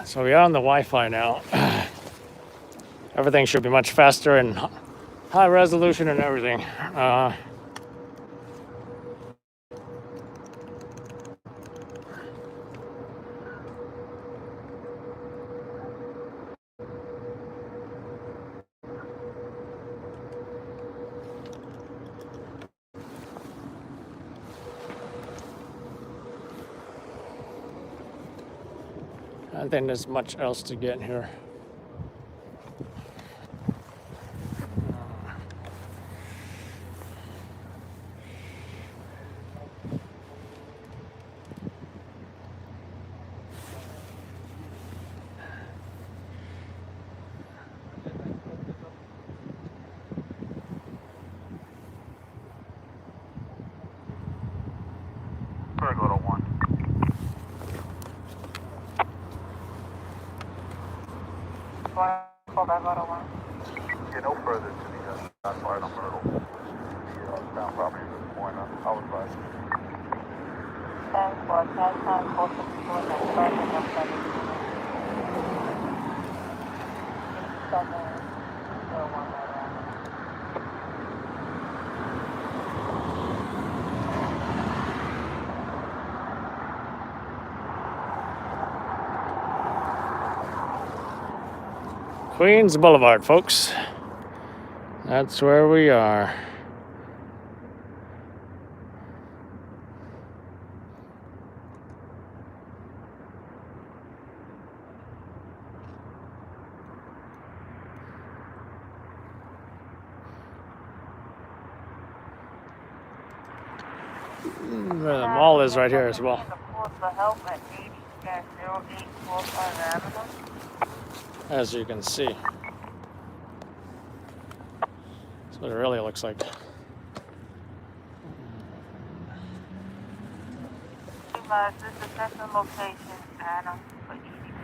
So we are on the Wi-Fi now. Everything should be much faster and high resolution and everything. I don't think there's much else to get here. Get no further to the south side of Myrtle. The down property at this point. I was advised. Thanks for 10 times 464 and 701. Queens Boulevard, folks. That's where we are. The mall is right here as well. As you can see. That's what it really looks like. This is the location, Adam, for EDP.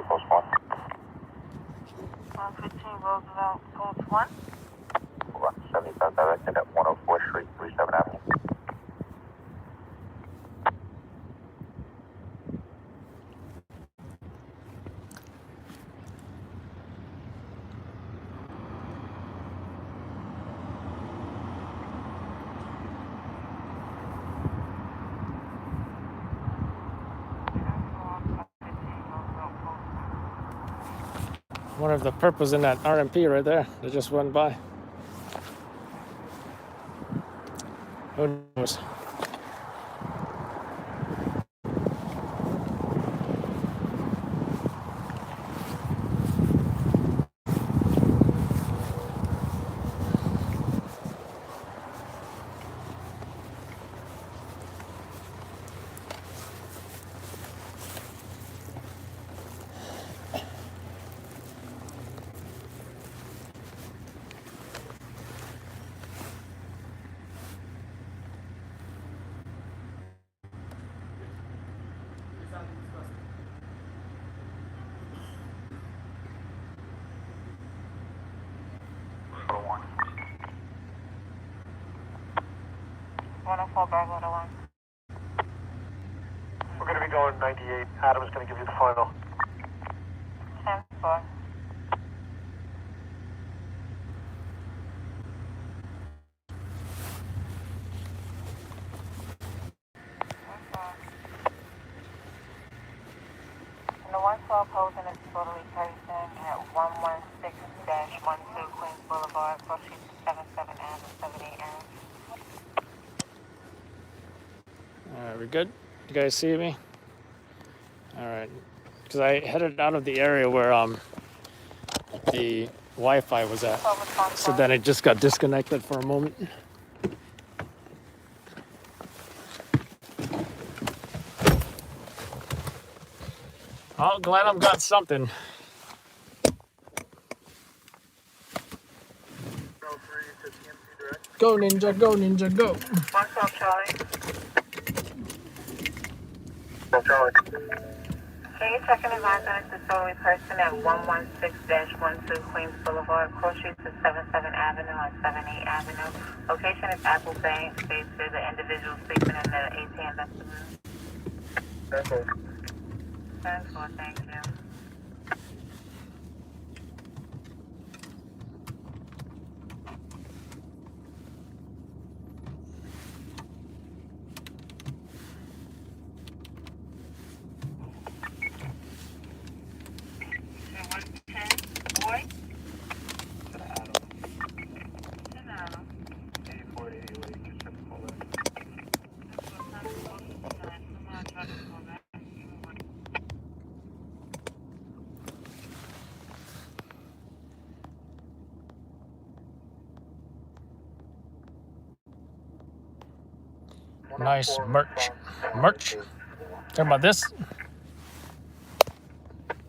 Post 1. 115 Roosevelt, Post 1. 75 directed at 104th Street, 37th Avenue. One of the purples in that RMP right there that just went by. Who knows? We're going to be going 98. Adam's going to give you the final. 10-4. And the 112 Hosen is totally person at 116-12 Queens Boulevard, approaching 77 Ave, 78 Ave. All right, we good? You guys see me? All right. Because I headed out of the area where the Wi-Fi was at. So then it just got disconnected for a moment. Oh, glad I've got something. Go Ninja, go Ninja, go. One stop, Charlie. Charlie. Can you check and advise on a disorderly person at 116-12 Queens Boulevard, Cross Street to 77 Avenue on 78 Avenue. Location is Apple Bank. States there's an individual sleeping in the ATM vestibule. 10-4, thank you. Nice merch. Merch. Talking about this.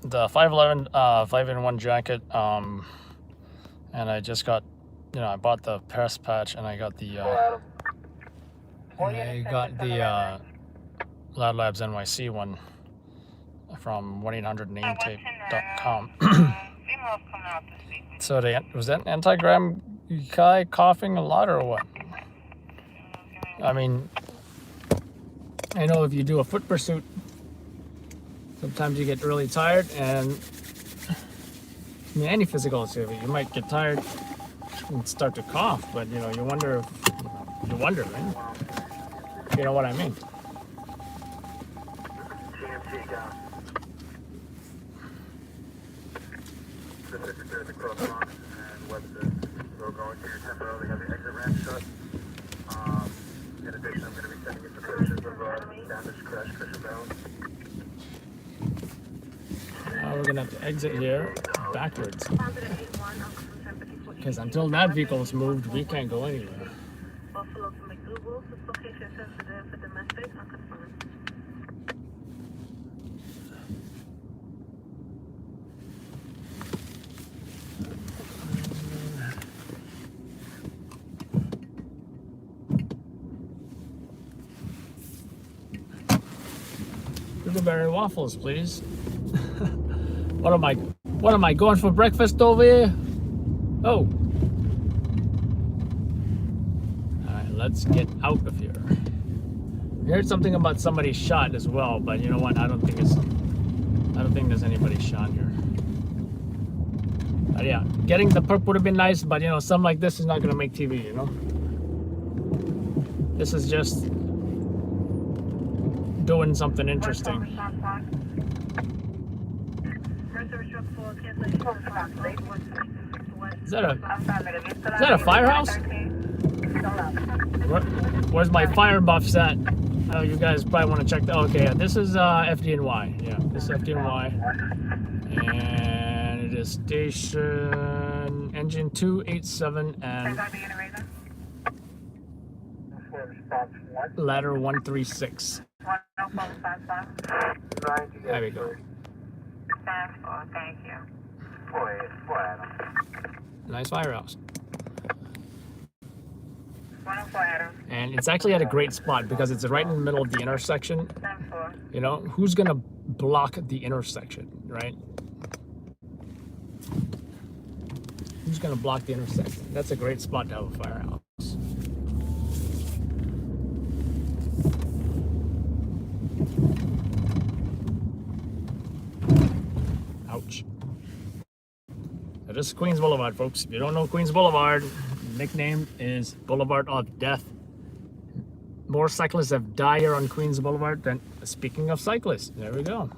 The 511 5-in-1 jacket. And I just got, I bought the press patch, and I got the Loud Labs NYC one from 1-800-NameTape.com. So was that anti-gram guy coughing a lot or what? I mean, I know if you do a foot pursuit, sometimes you get really tired, and I mean, any physical activity, you might get tired and start to cough, but you wonder, right? You know what I mean? TMT down. Specifically at the crosswalk and Webster. So going to temporarily have the exit ramp shut. In addition, I'm going to be sending you some pictures of damaged crash cushion barrels. Now we're gonna have to exit here backwards, because until that vehicle's moved, we can't go anywhere. Blueberry waffles, please. What am I going for breakfast over here? Oh. Alright, let's get out of here. I heard something about somebody shot as well, but you know what? I don't think there's anybody shot here. But yeah, getting the perp would have been nice, but something like this is not gonna make TV, This is just doing something interesting. Is that a firehouse? Where's my fire buffs at? Oh, you guys probably want to check that. Okay, yeah, this is FDNY. Yeah, this is FDNY. And it is station engine 287 and ladder 136. There we go. Thank you. Nice firehouse. 104 Adam. And it's actually at a great spot because it's right in the middle of the intersection. 10-4. Who's gonna block the intersection, right? Who's gonna block the intersection? That's a great spot to have a firehouse. Ouch. So this is Queens Boulevard, folks. If you don't know Queens Boulevard, nickname is Boulevard of Death. More cyclists have died here on Queens Boulevard than, speaking of cyclists, there we go.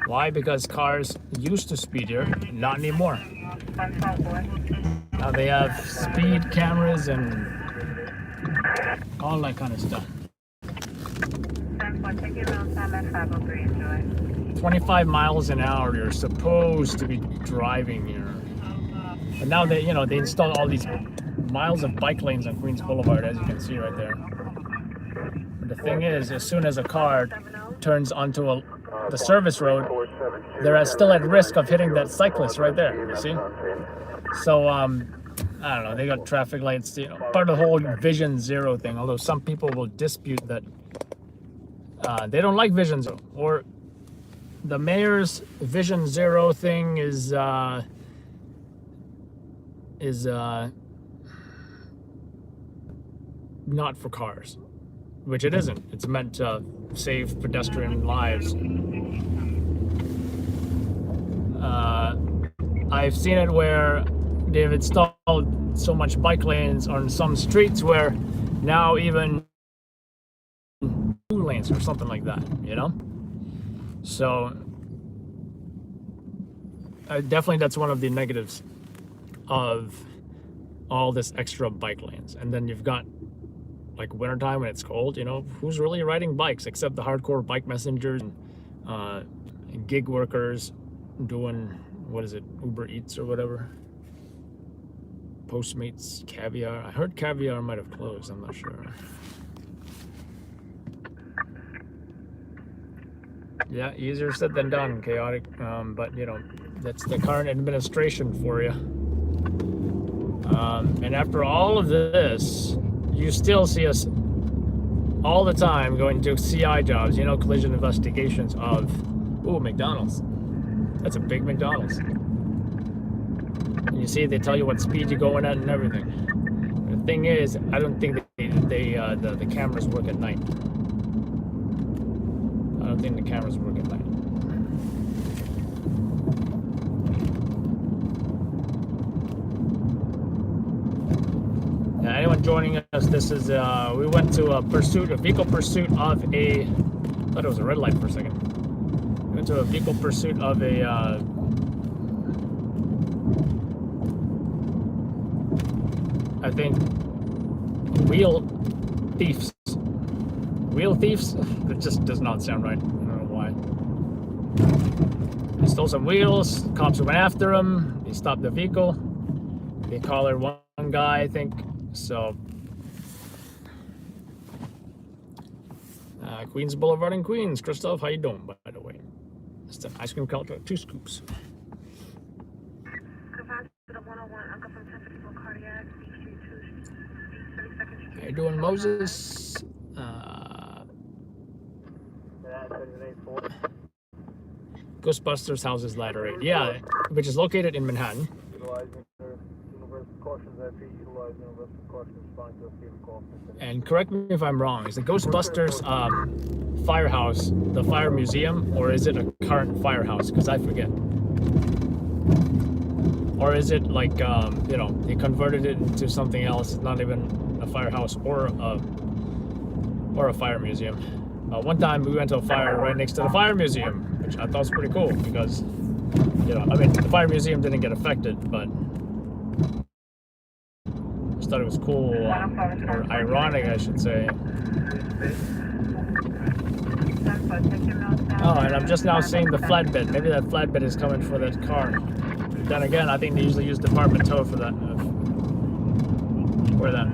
Why? Because cars used to speed here, not anymore. Now they have speed cameras and all that kind of stuff. 25 miles an hour you're supposed to be driving here. But now they install all these miles of bike lanes on Queens Boulevard, as you can see right there. But the thing is, as soon as a car turns onto the service road, they're still at risk of hitting that cyclist right there, you see? So, I don't know, they got traffic lights, you know, part of the whole Vision Zero thing, although some people will dispute that they don't like Vision Zero, or the mayor's Vision Zero thing is not for cars, which it isn't. It's meant to save pedestrian lives. I've seen it where they've installed so much bike lanes on some streets where now even 2 lanes or something like that, you know? So definitely that's one of the negatives of all this extra bike lanes. And then you've got like wintertime when it's cold, you know, who's really riding bikes except the hardcore bike messengers and gig workers doing, what is it, Uber Eats or whatever? Postmates, Caviar. I heard Caviar might have closed, I'm not sure. Yeah, easier said than done, chaotic. But you know, that's the current administration for you. And after all of this, you still see us all the time going to CI jobs, you know, collision investigations of, ooh, McDonald's. That's a big McDonald's. And you see, they tell you what speed you're going at and everything. The thing is, I don't think the cameras work at night. I don't think the cameras work at night. Now, anyone joining us, this is, we went to a vehicle pursuit of I thought it was a red light for a second. We went to a vehicle pursuit of a, I think, wheel thieves. Wheel thieves? That just does not sound right. I don't know why. They stole some wheels. Cops went after him. They stopped the vehicle. They collared one guy, I think. So, Queens Boulevard in Queens. Christoph, how you doing, by the way? It's an ice cream culture, 2 scoops. How you doing, Moses? Ghostbusters houses ladder 8. Yeah, which is located in Manhattan. And correct me if I'm wrong, is the Ghostbusters firehouse the fire museum, or is it a current firehouse? Because I forget. Or is it like, you know, they converted it into something else, not even a firehouse or a fire museum. One time we went to a fire right next to the fire museum, which I thought was pretty cool because, you know, I mean, the fire museum didn't get affected, but I just thought it was cool, or ironic, I should say. Oh, and I'm just now seeing the flatbed. Maybe that flatbed is coming for that car. Then again, I think they usually use department tow for that. For that.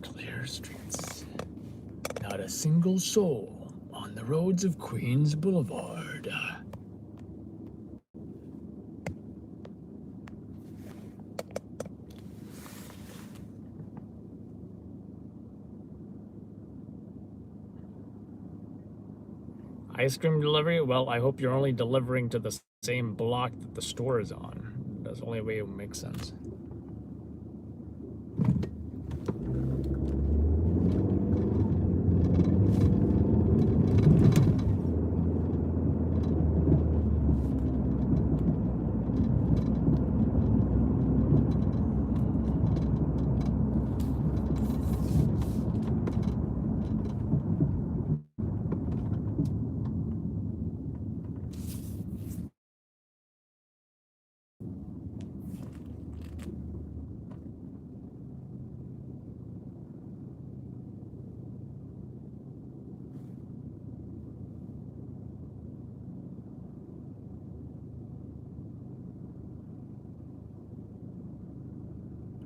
Clear streets. Not a single soul on the roads of Queens Boulevard. Ice cream delivery? Well, I hope you're only delivering to the same block that the store is on. That's the only way it makes sense.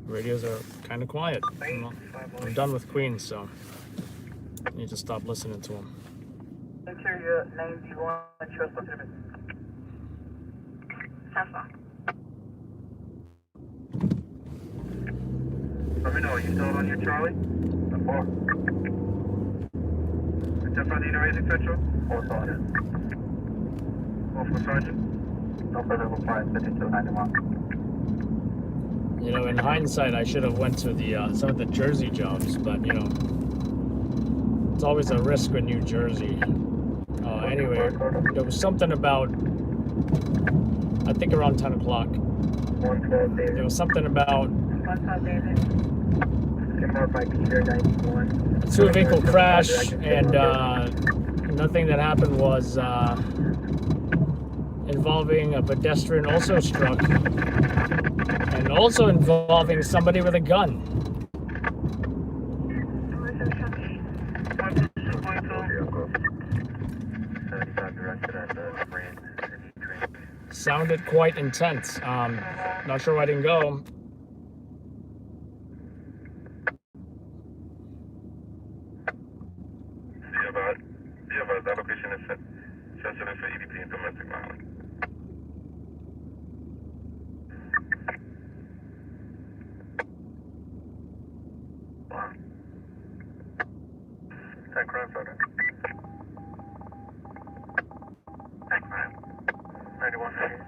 radios are kind of quiet. I'm done with Queens, so I need to stop listening to them. Interior name, do you want to trust what's in it? Let me know, are you still on your Charlie? The 4. Step on the raising petrol? 4 Sergeant. 4 for Sergeant. No further required, 5291. You know, in hindsight, I should have went to the some of the Jersey jobs, but you know, it's always a risk with New Jersey. Anyway, there was something about, I think around 10 o'clock. There was something about a two-vehicle crash, and nothing that happened was involving a pedestrian also struck, and also involving somebody with a gun. Sounded quite intense. Not sure why I didn't go. That location is sensitive for EDP and domestic violence. Wow. 10 crime photo. 10 crime. 91 feet.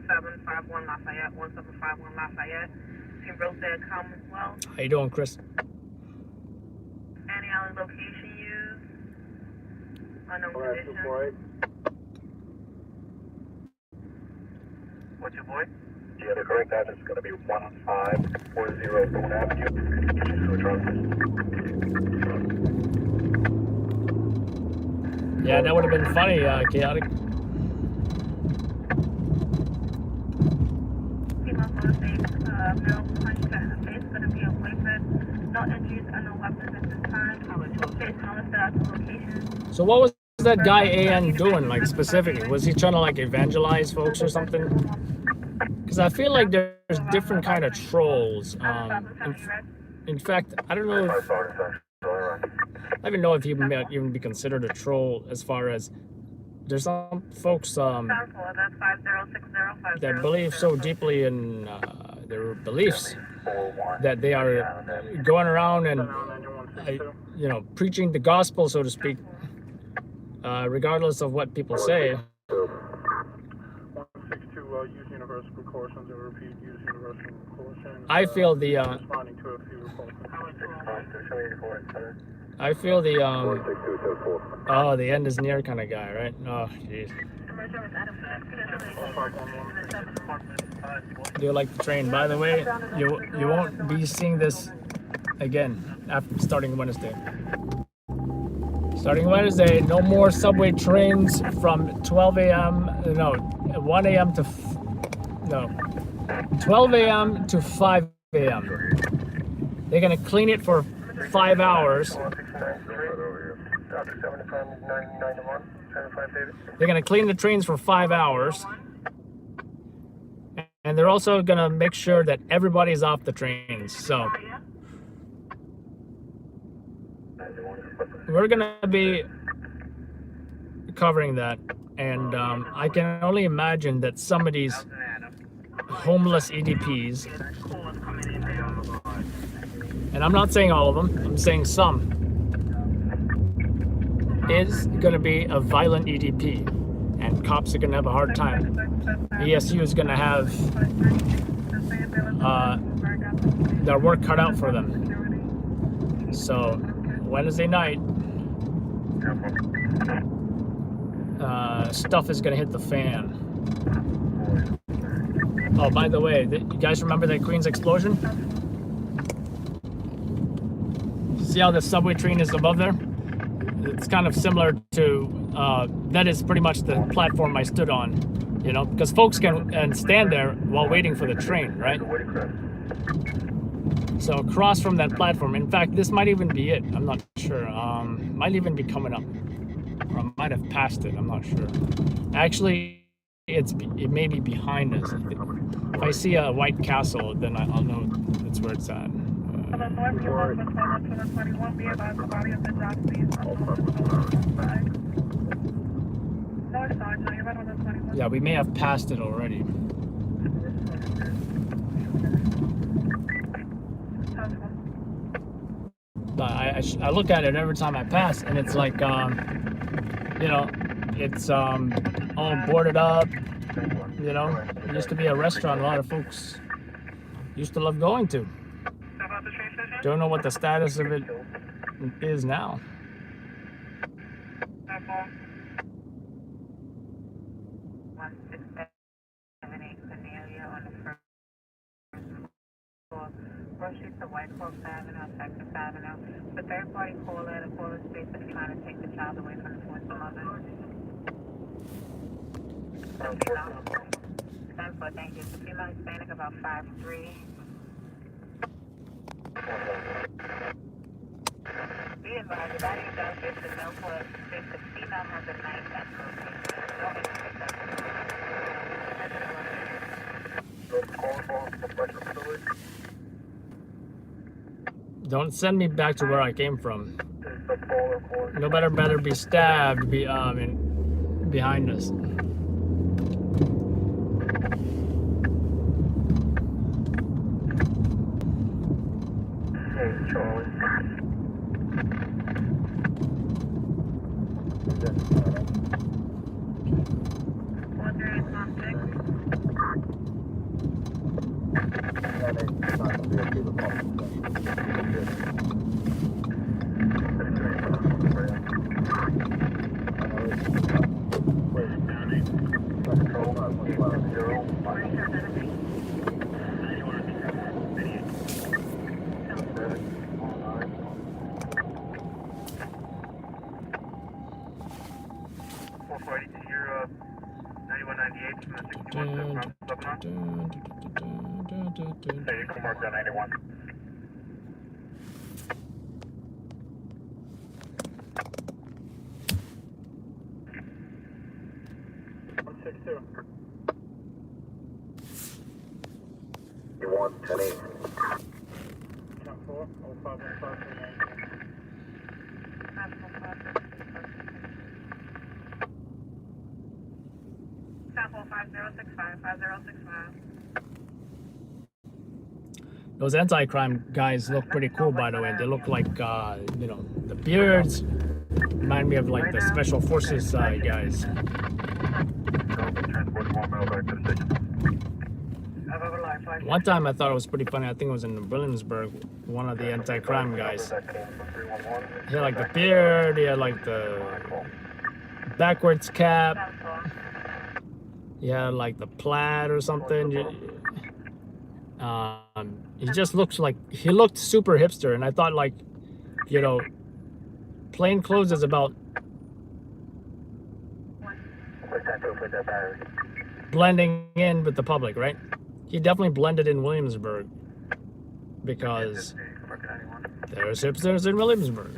1751 Lafayette, 1751 Lafayette. Team Rosedale come as well. How you doing, Chris? Any other location used? Unknown condition. What's your boy? Yeah, the correct address is going to be 1540 Boone Avenue. Yeah, that would have been funny, chaotic. Bill punched her in the face, going to be a boyfriend. No injuries and no weapons at this time. So what was that guy AN doing, like, specifically? Was he trying to, like, evangelize folks or something? Because I feel like there's different kind of trolls. In fact, I don't know if, I don't even know if he might even be considered a troll, as far as there's some folks that believe so deeply in their beliefs that they are going around and you know, preaching the gospel, so to speak, regardless of what people say. 162, use universal precautions and repeat use universal precautions. I feel the responding to a few reports. I feel the oh, the end is near kind of guy, right? Oh, jeez. Do you like the train? By the way, you won't be seeing this again after starting Wednesday. Starting Wednesday, no more subway trains from 12 a.m. No, 1 a.m. to 12 a.m. to 5 a.m. They're gonna clean it for 5 hours. They're gonna clean the trains for 5 hours, and they're also gonna make sure that everybody's off the trains. So we're gonna be covering that, and I can only imagine that some of these homeless EDPs, and I'm not saying all of them, I'm saying some, is going to be a violent EDP, and cops are going to have a hard time. ESU is going to have their work cut out for them. So Wednesday night, stuff is going to hit the fan. Oh, by the way, you guys remember that Queens explosion? See how the subway train is above there? It's kind of similar to, that is pretty much the platform I stood on, you know, because folks can stand there while waiting for the train, right? So across from that platform, in fact, this might even be it. I'm not sure. Might even be coming up. Or I might have passed it. I'm not sure. Actually, it may be behind us. If I see a White Castle, then I'll know that's where it's at. Yeah, we may have passed it already. But I look at it every time I pass, and it's like, you know, it's all boarded up. You know, it used to be a restaurant a lot of folks used to love going to. Don't know what the status of it is now. Streets of White Oak Avenue, Texas Avenue. The third party caller at a caller space is trying to take the child away from the foster mother. Thank you. The female Hispanic about 5'3". Be advised, the body of that face is no for if the female has a knife at location. Don't send me back to where I came from. No better be stabbed behind us. Hey, Charlie. Hey, you can mark that 91. You want 10-8. 10-4, 5065. Those anti-crime guys look pretty cool, by the way. They look like, you know, the beards remind me of like the special forces guys. One time I thought it was pretty funny. I think it was in Williamsburg. One of the anti-crime guys. He had like the beard. He had like the backwards cap. He had like the plaid or something. He just looks like, he looked super hipster, and I thought, like, you know, plain clothes is about blending in with the public, right? He definitely blended in Williamsburg because there's hipsters in Williamsburg.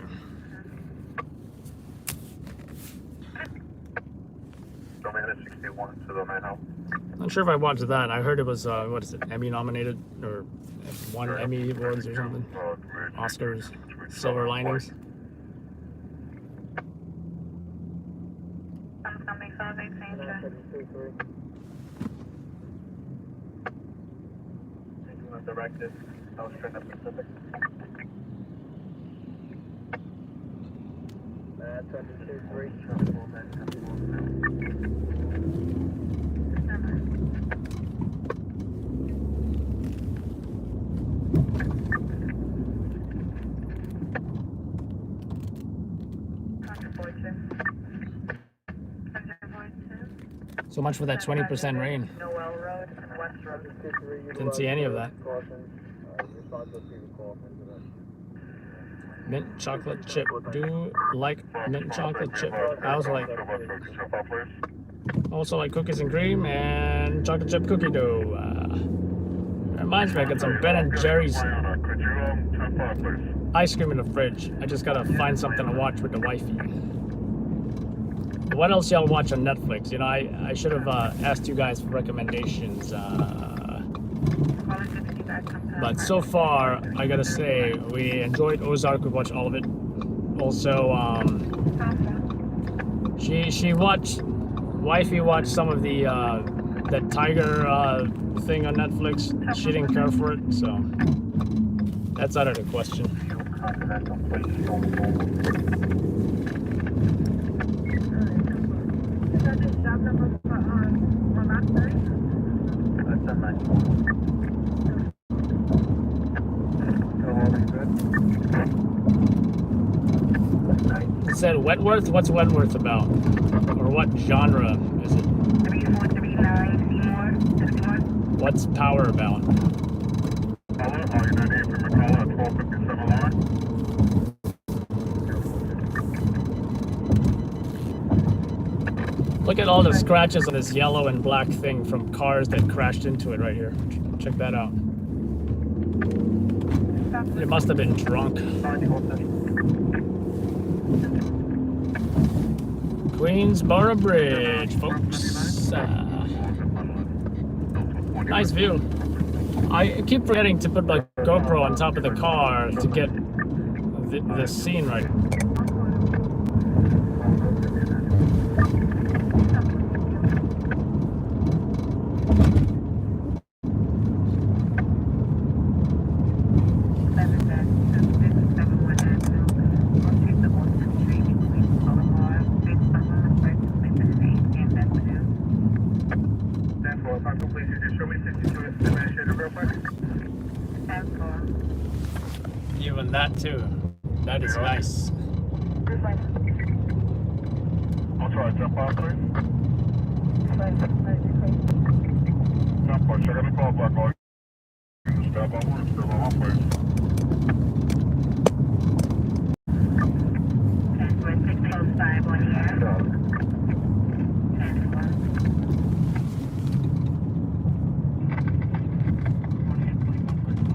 Not sure if I watched that. I heard it was, what is it, Emmy nominated, or won Emmy Awards or something. Oscars, Silver Linings. Directed, I was trying to Pacific. That's 723. So much for that 20% rain. Didn't see any of that. Mint chocolate chip. Do like mint chocolate chip. I was like, also like cookies and cream and chocolate chip cookie dough. Reminds me, I got some Ben and Jerry's ice cream in the fridge. I just gotta find something to watch with the wifey. what else y'all watch on Netflix? You know, I should have asked you guys for recommendations. But so far, I gotta say, we enjoyed Ozark. We watched all of it. Also, wifey watched some of the that tiger thing on Netflix. She didn't care for it, so that's out of the question. Is that this job number for That's a nice one. It said Wentworth? What's Wentworth about? Or what genre is it? 3439 Seymour. What's Power about? Caller, are you ready for McCullough at 1257 line? Look at all the scratches on this yellow and black thing from cars that crashed into it right here. Check that out. It must have been drunk. Queensboro Bridge, folks. Nice view. I keep forgetting to put my GoPro on top of the car to get the scene right. Even that too. That is nice. I'll try to jump out, please. Jump out. Check out the call block. All you can step on one, still on one place.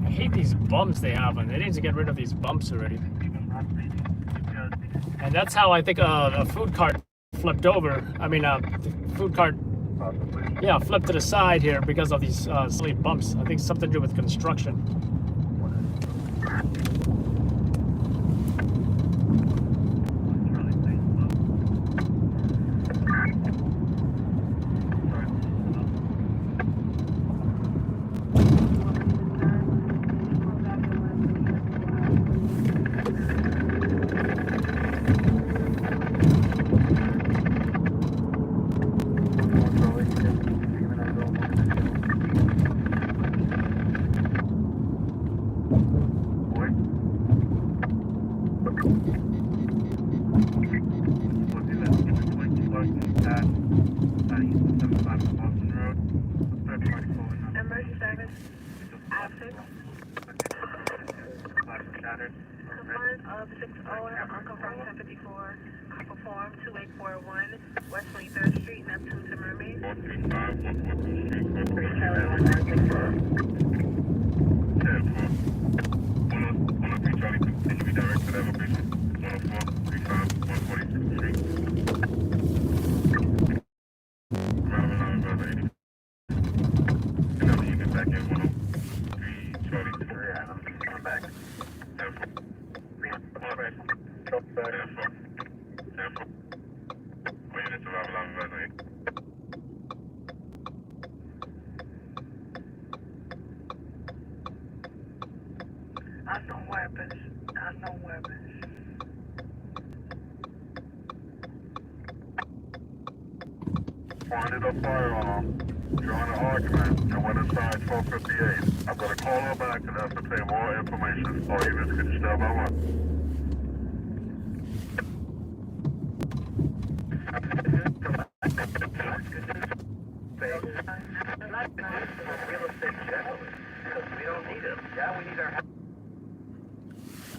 I hate these bumps they have on. They need to get rid of these bumps already. And that's how I think a food cart flipped over. I mean, the food cart, yeah, flipped to the side here because of these silly bumps. I think something to do with construction. Emergency service. Absent. Confirmed of 6-0 unconfirmed 1054. Performed 2841 West 23rd Street, Neptune to Mermaid. Unknown weapons. Pointed a firearm, join an argument, and went inside 1258. I'm going to call her back and ascertain more information. All units can stand by one.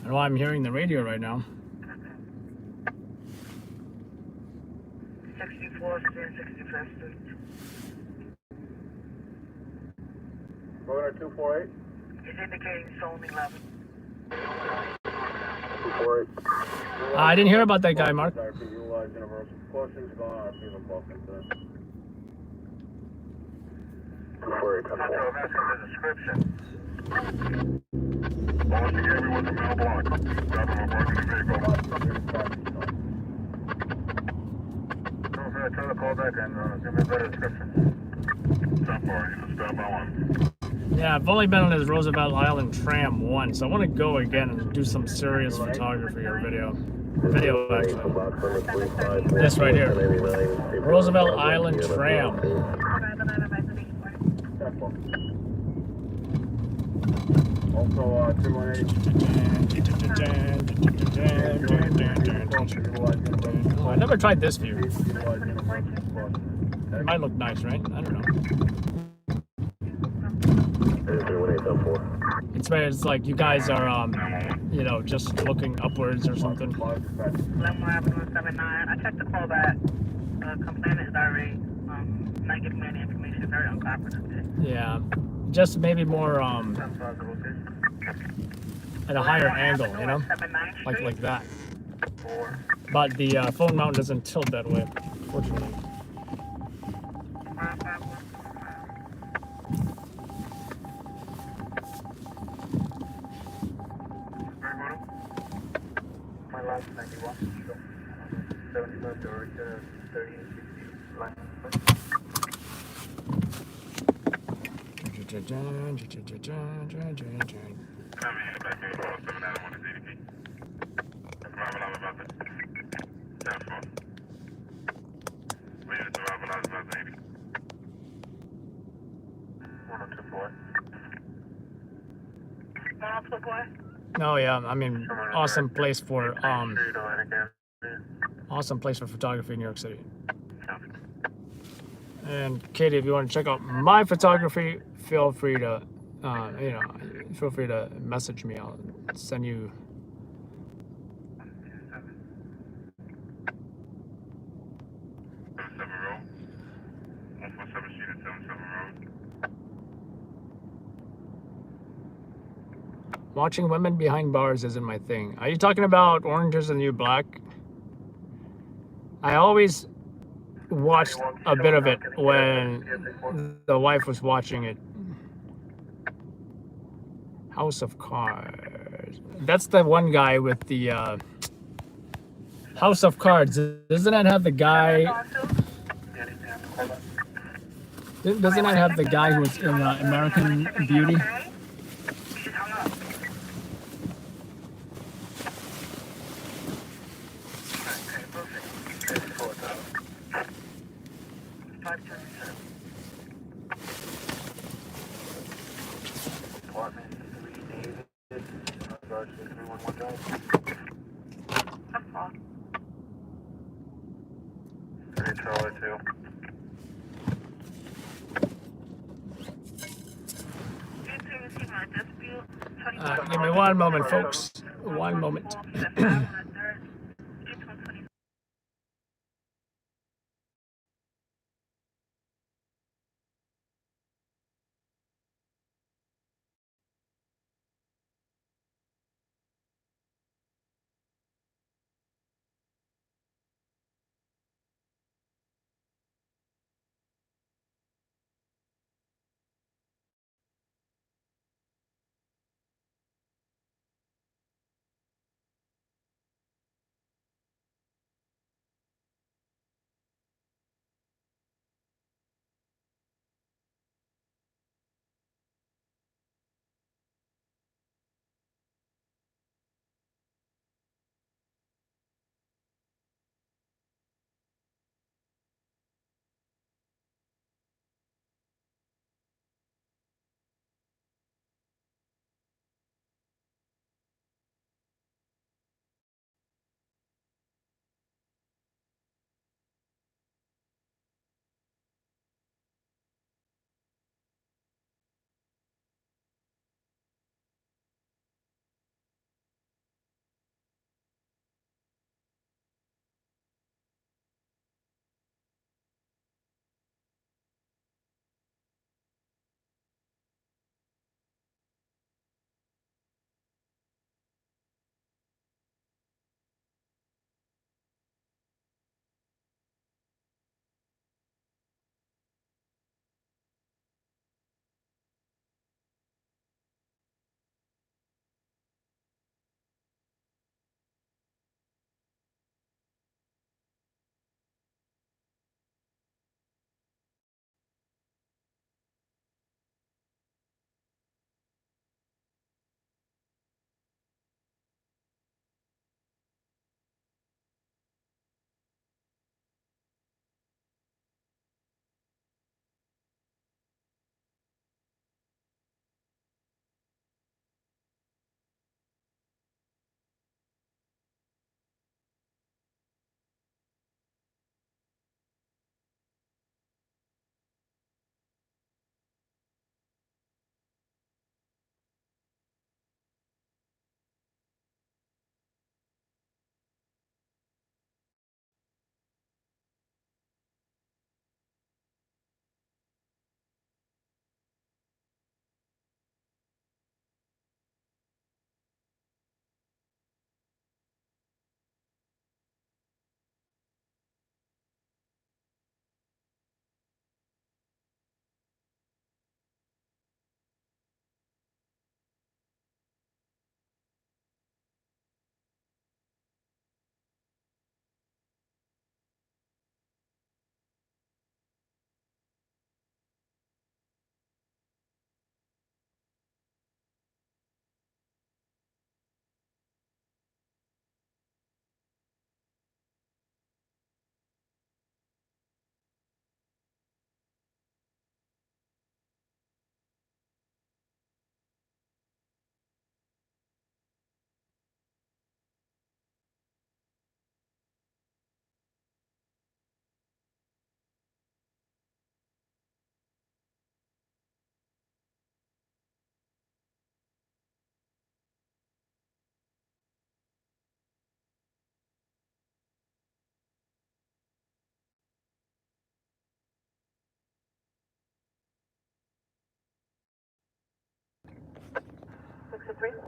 I know I'm hearing the radio right now. 64 65th Street. Rotor 248. It's indicating zone 11. 248. I didn't hear about that guy, Mark. Can you utilize universal precautions going on a fever cough incident. Central, I'm asking the description. Lost everyone's in Mel Block. Grabbing a parking vehicle. Try to call back and give me a better description. Stop far, you just stop by one. Yeah, I've only been on this Roosevelt Island tram once. I want to go again and do some serious photography or video. Video, actually. This right here. Roosevelt Island tram. Also, 218. Oh, I never tried this view. It might look nice, right? I don't know. It's like you guys are, you know, just looking upwards or something. 1179. I checked the callback. Complainant is irate. Not giving me any information. Very uncooperative. Yeah, just maybe more at a higher angle, you know, like that. But the phone mount doesn't tilt that way, fortunately. My last 91. 75 to 30 and 60 line. No, yeah, I mean, awesome place for photography in New York City. And Katie, if you want to check out my photography, feel free to, you know, feel free to message me. I'll send you. Watching women behind bars isn't my thing. Are you talking about Orange is the New Black? I always watched a bit of it when the wife was watching it. House of Cards. That's the one guy with the House of Cards. Doesn't that have the guy? Doesn't that have the guy who was in American Beauty? Give me one moment, folks. One moment. 623.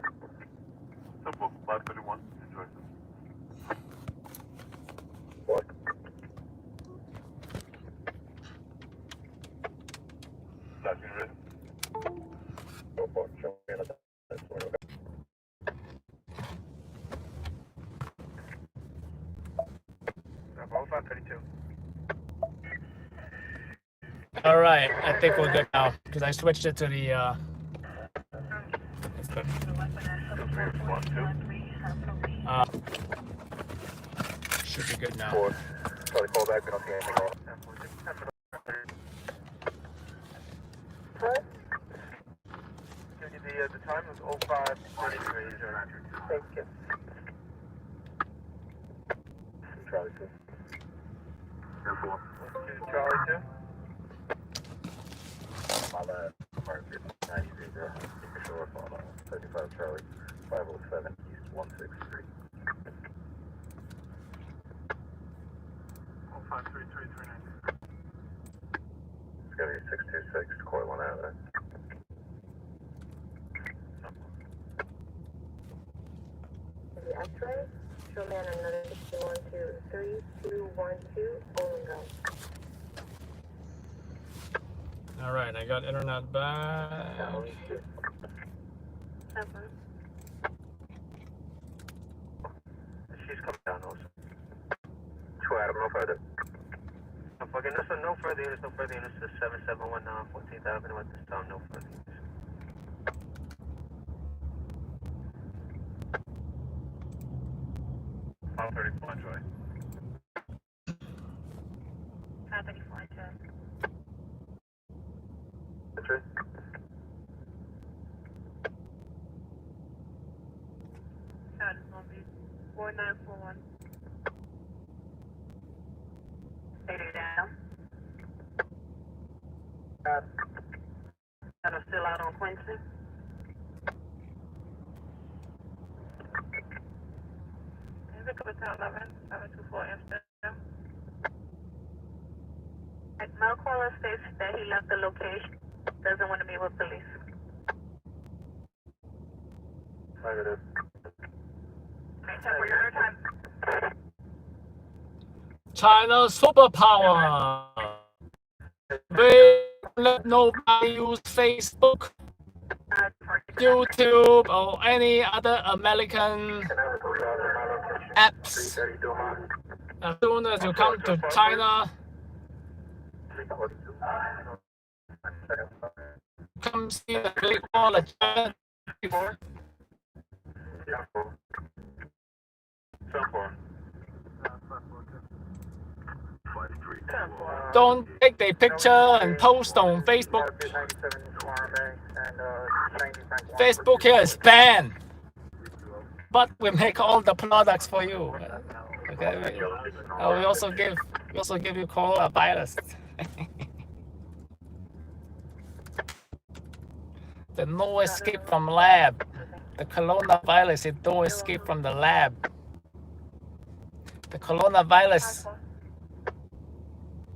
Simple, 531. Enjoy. What? That's been written. Go for it. Show me another. That's where we're going. 532. All right, I think we're good now because I switched it to the. Should be good now. Try to call back. We don't see anything wrong. The time was 05:33. Thank you. Charlie 2. Careful. Charlie 2. My last mark is 90 0. Keep your short on 35 Charlie 507 East 163. 053339. It's going to be 626 Cortland Avenue. The X-ray, show me on another 3212 Olingo. All right, I got internet back. 7. She's coming down also. 2 Adam, no further. No further units, no further units, no further units to 771 14th Avenue at this time, no further units. I'll 34, Joy. 534, Joy. That's right. That is going to be 4941. 80 down. And I'm still out on Quincy. Is it coming to 11? 724 Amsterdam. Mel Caller states that he left the location. Doesn't want to meet with police. Negative. China superpower. We let nobody use Facebook, YouTube, or any other American apps. As soon as you come to China, come see the Great Wall of China. Don't take the picture and post on Facebook. Facebook here is banned, but we make all the products for you. Okay, we also give you coronavirus. The no escape from lab. The coronavirus is no escape from the lab. The coronavirus,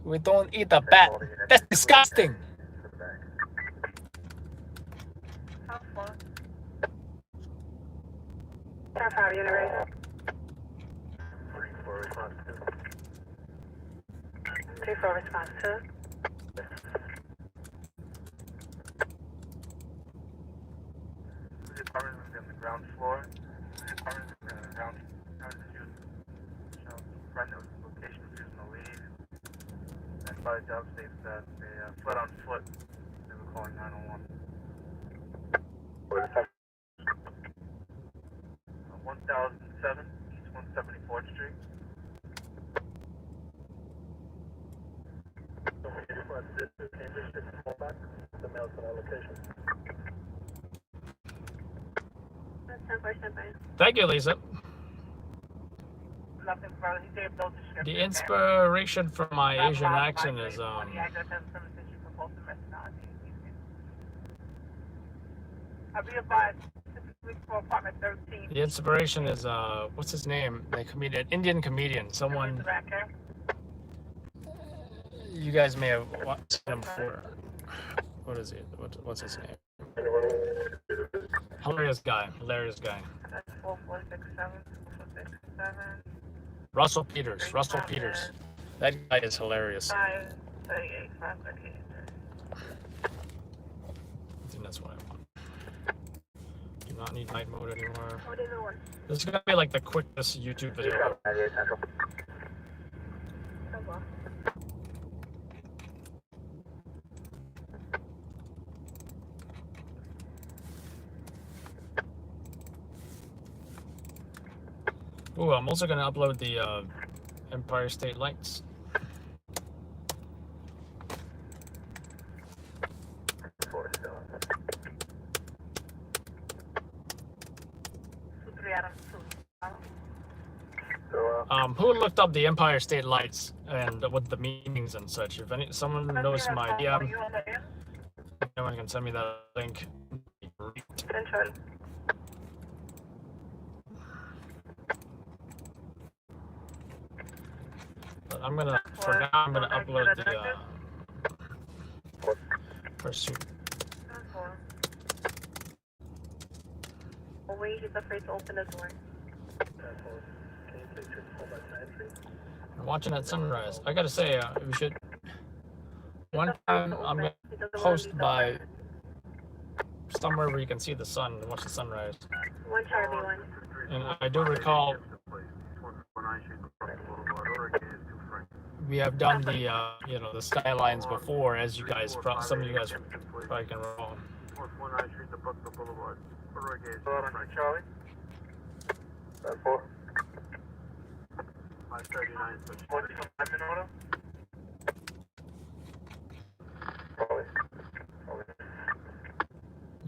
we don't eat the bat. That's disgusting. Three for response 2. The apartment is on the ground floor. The apartment is on the ground floor. Right now, the location is using the lead. And by the job states that they fled on foot. They were calling 911. 1007 East 174th Street. The mail's on our location. Thank you, Lisa. The inspiration for my Asian accent is the inspiration is what's his name? The comedian, Indian comedian, someone you guys may have watched him before. What is it? What's his name? Hilarious guy. Hilarious guy. That's 4467, 4467. Russell Peters. Russell Peters. That guy is hilarious. 538, 538. I think that's what I want. Do not need night mode anymore. What is the one? This is gonna be like the quickest YouTube video. Ooh, I'm also gonna upload the Empire State Lights. Who looked up the Empire State Lights and what the meanings and such? If someone knows my DM, anyone can send me that link. But I'm gonna, for now, I'm gonna upload the pursuit. Oh wait, he's afraid to open the door. I'm watching that sunrise. I gotta say, we should. One time, I'm gonna post by somewhere where you can see the sun and watch the sunrise. One Charlie, one. And I do recall we have done the you know, the skylines before, as you guys, some of you guys probably can recall. Charlie. 4. 539. What's the weapon order?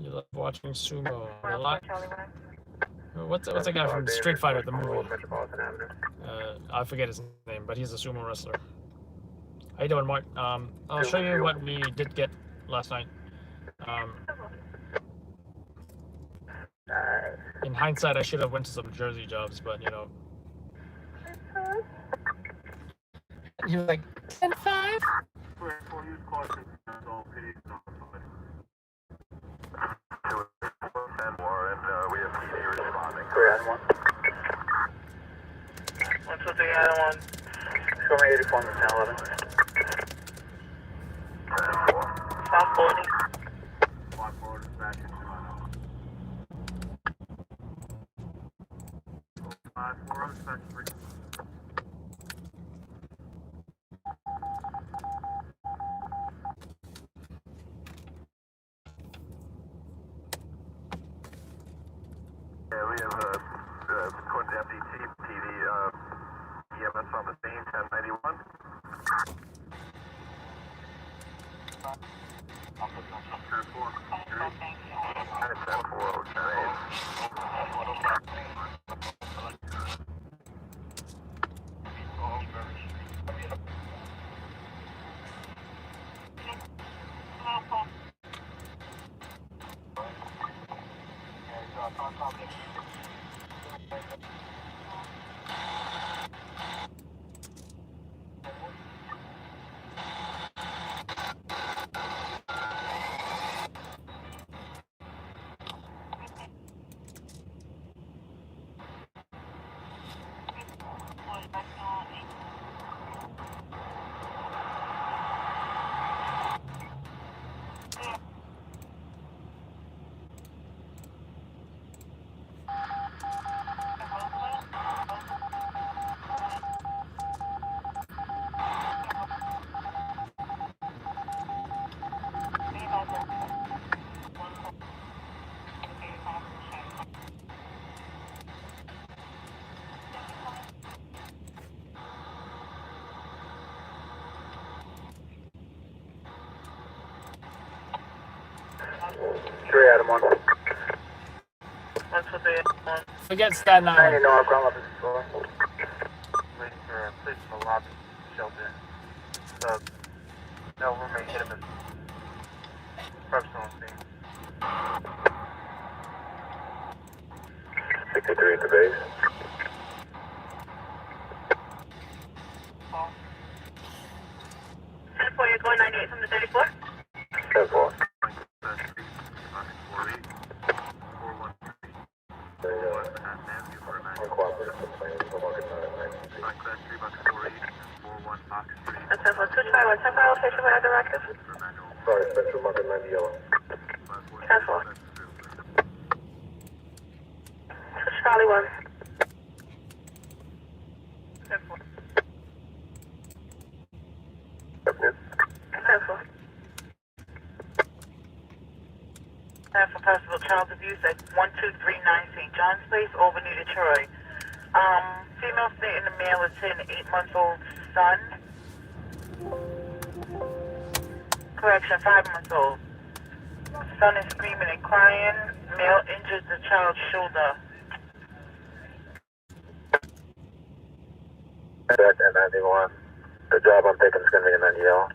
You love watching sumo a lot. What's that guy from Street Fighter, the movie? I forget his name, but he's a sumo wrestler. How you doing, Mark? I'll show you what we did get last night. In hindsight, I should have went to some Jersey jobs, but you know. He was like 10-5. One, 2, 3, Adam 1. Show me 84 on the 1011. South 40. Yeah, we have according to FDT TV, EMS on the scene, 1091. Three Adam 1. 1, 2, 3, 1. Forget Staten Island. No, I've gone up this floor. Waiting for a police from the lobby shelter. So, no roommate hit him in personal scene. 63 at the base. 10-4, you're going 98 from the 34? 10-4. That's 10-4, 2 try 1, 10 location where the record. Sorry, Spectrum Market 90 Yellow. 10-4. 2 Charlie 1. 10-4. 10-4. And for possible child abuse at 1239 St. John's Place, Albany, Detroit. Female stating the male is hitting an 8-month-old son. Correction, 5 months old. Son is screaming and crying. Male injures the child's shoulder. Back at 91. The job I'm taking is going to be in 90 Yellow.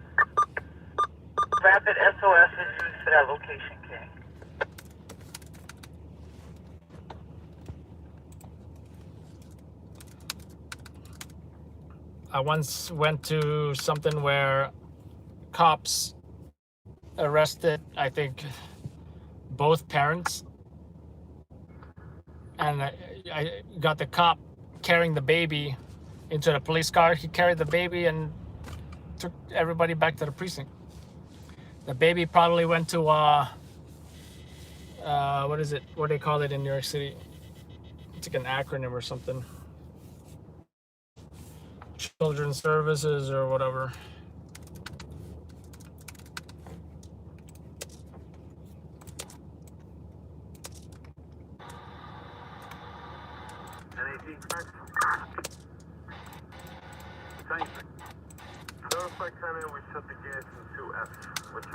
Rapid SOS is used for that location, King. I once went to something where cops arrested, I think, both parents, and I got the cop carrying the baby into the police car. He carried the baby and took everybody back to the precinct. The baby probably went to what is it? What do they call it in New York City? It's like an acronym or something. Children's Services or whatever. Notify County we shut the gas in 2F with 10-8.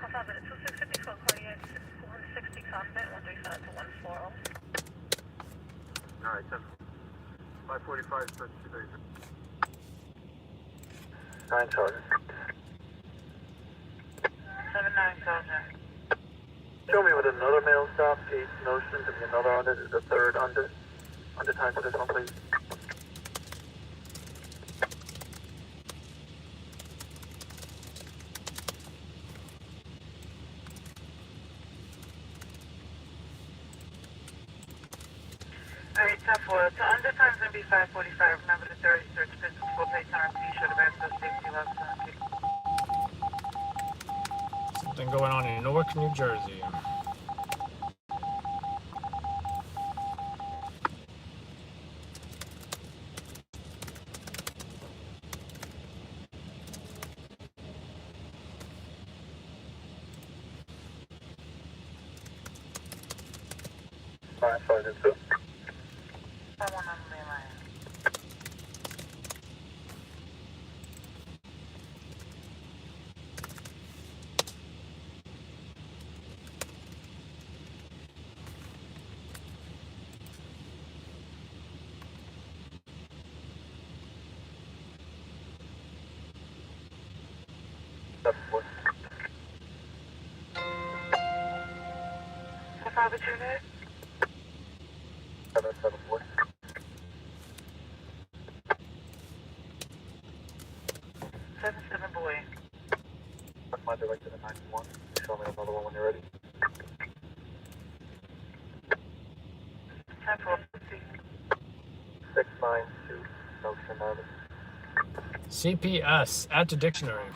Alphabet 2654, cardiac 160 cockpit, 135 to 140. Alright, 10. 545, stretch to base. 9 Sergeant. 7-9, Sergeant. Show me with another male stop, East Notion to be another under, the third under time for this one, please. Alright, 10-4. To under time's going to be 545. Remember the 30 search business full pay time. Be sure to access safety locks. Something going on in Newark, New Jersey. Sergeant 2. Someone on the line. Alphabet unit. 774. 7-7 boy. That's my director to 91. Show me another one when you're ready. 10-4. 692 Notion Avenue. CPS, add to dictionary.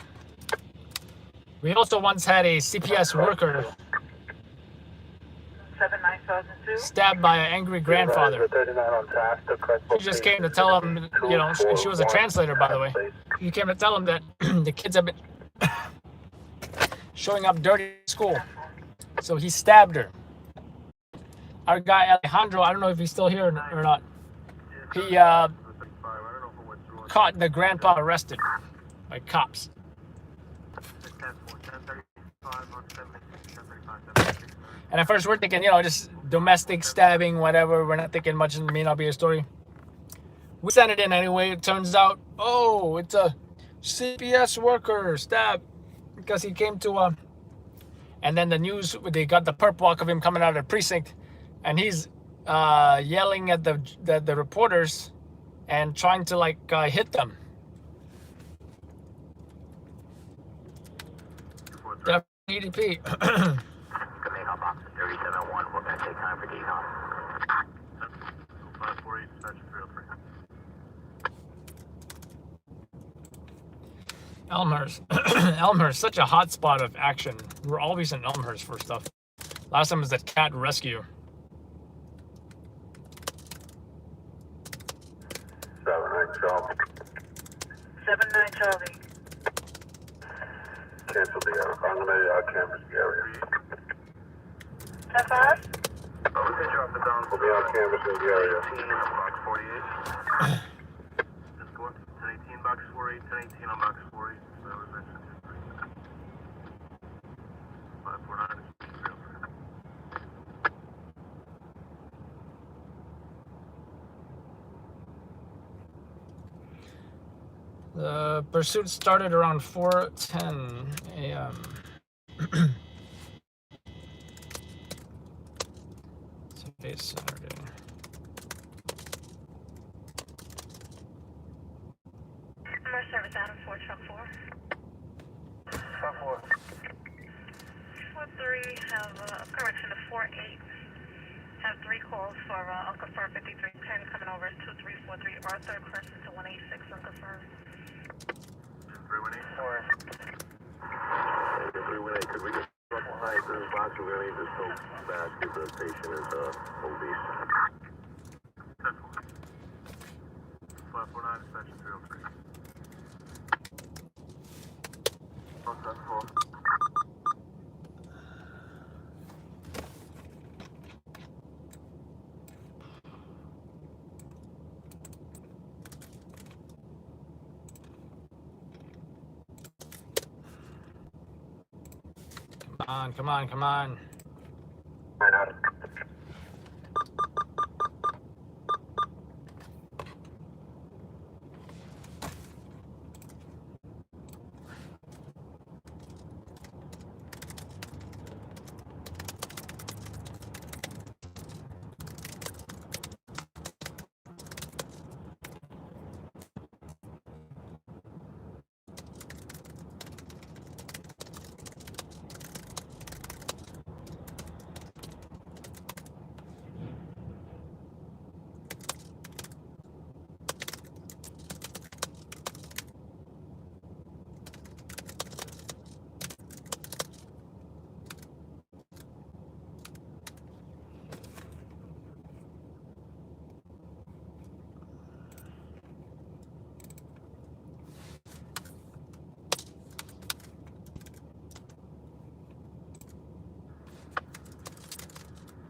We also once had a CPS worker 7-9, Sergeant 2. stabbed by an angry grandfather. 39 on task, the correct She just came to tell him, you know, and she was a translator, by the way. She came to tell him that the kids have been showing up dirty at school. So he stabbed her. Our guy Alejandro, I don't know if he's still here or not. He caught the grandpa arrested by cops. And at first we're thinking, you know, just domestic stabbing, whatever. We're not thinking much, it may not be a story. We sent it in anyway. It turns out, oh, it's a CPS worker stabbed because he came to and then the news, they got the perp walk of him coming out of the precinct, and he's yelling at the reporters and trying to like hit them. Definitely EDP. Jamaica box 37-1, we're going to take time for decon. 548, dispatch 303. Elmhurst. Elmhurst, such a hot spot of action. We're always in Elmhurst for stuff. Last time was that cat rescue. 79 Charlie. 79 Charlie. Cancel the I'm gonna canvas the area. 10-5? Okay, drop it down. We'll be on canvas in the area. 18, box 48. 10-18, box 48, 10-18 on box 48. That was mentioned. 549. The pursuit started around 4:10 a.m. Today's Saturday. Commerce service Adam 4, truck 4. Truck 4. 4-3 have a correction to 4-8. Have 3 calls for unconfirmed 5310 coming over 2343 Arthur, person to 186 unconfirmed. 318. 318, could we just drop behind this box? We're going to need this so bad because the patient is obese. 549, dispatch 303. Oh, 10-4. Come on, come on.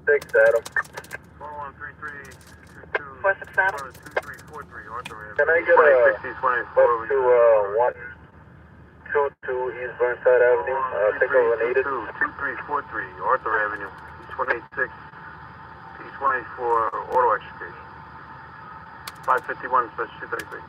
Thanks, Adam. 413322. 46 Adam. 2343 Arthur. Can I get a bus to 122 East Burnside Avenue? Take over needed. 2343 Arthur Avenue. East 186. East 184 auto extrication. 551 special 233.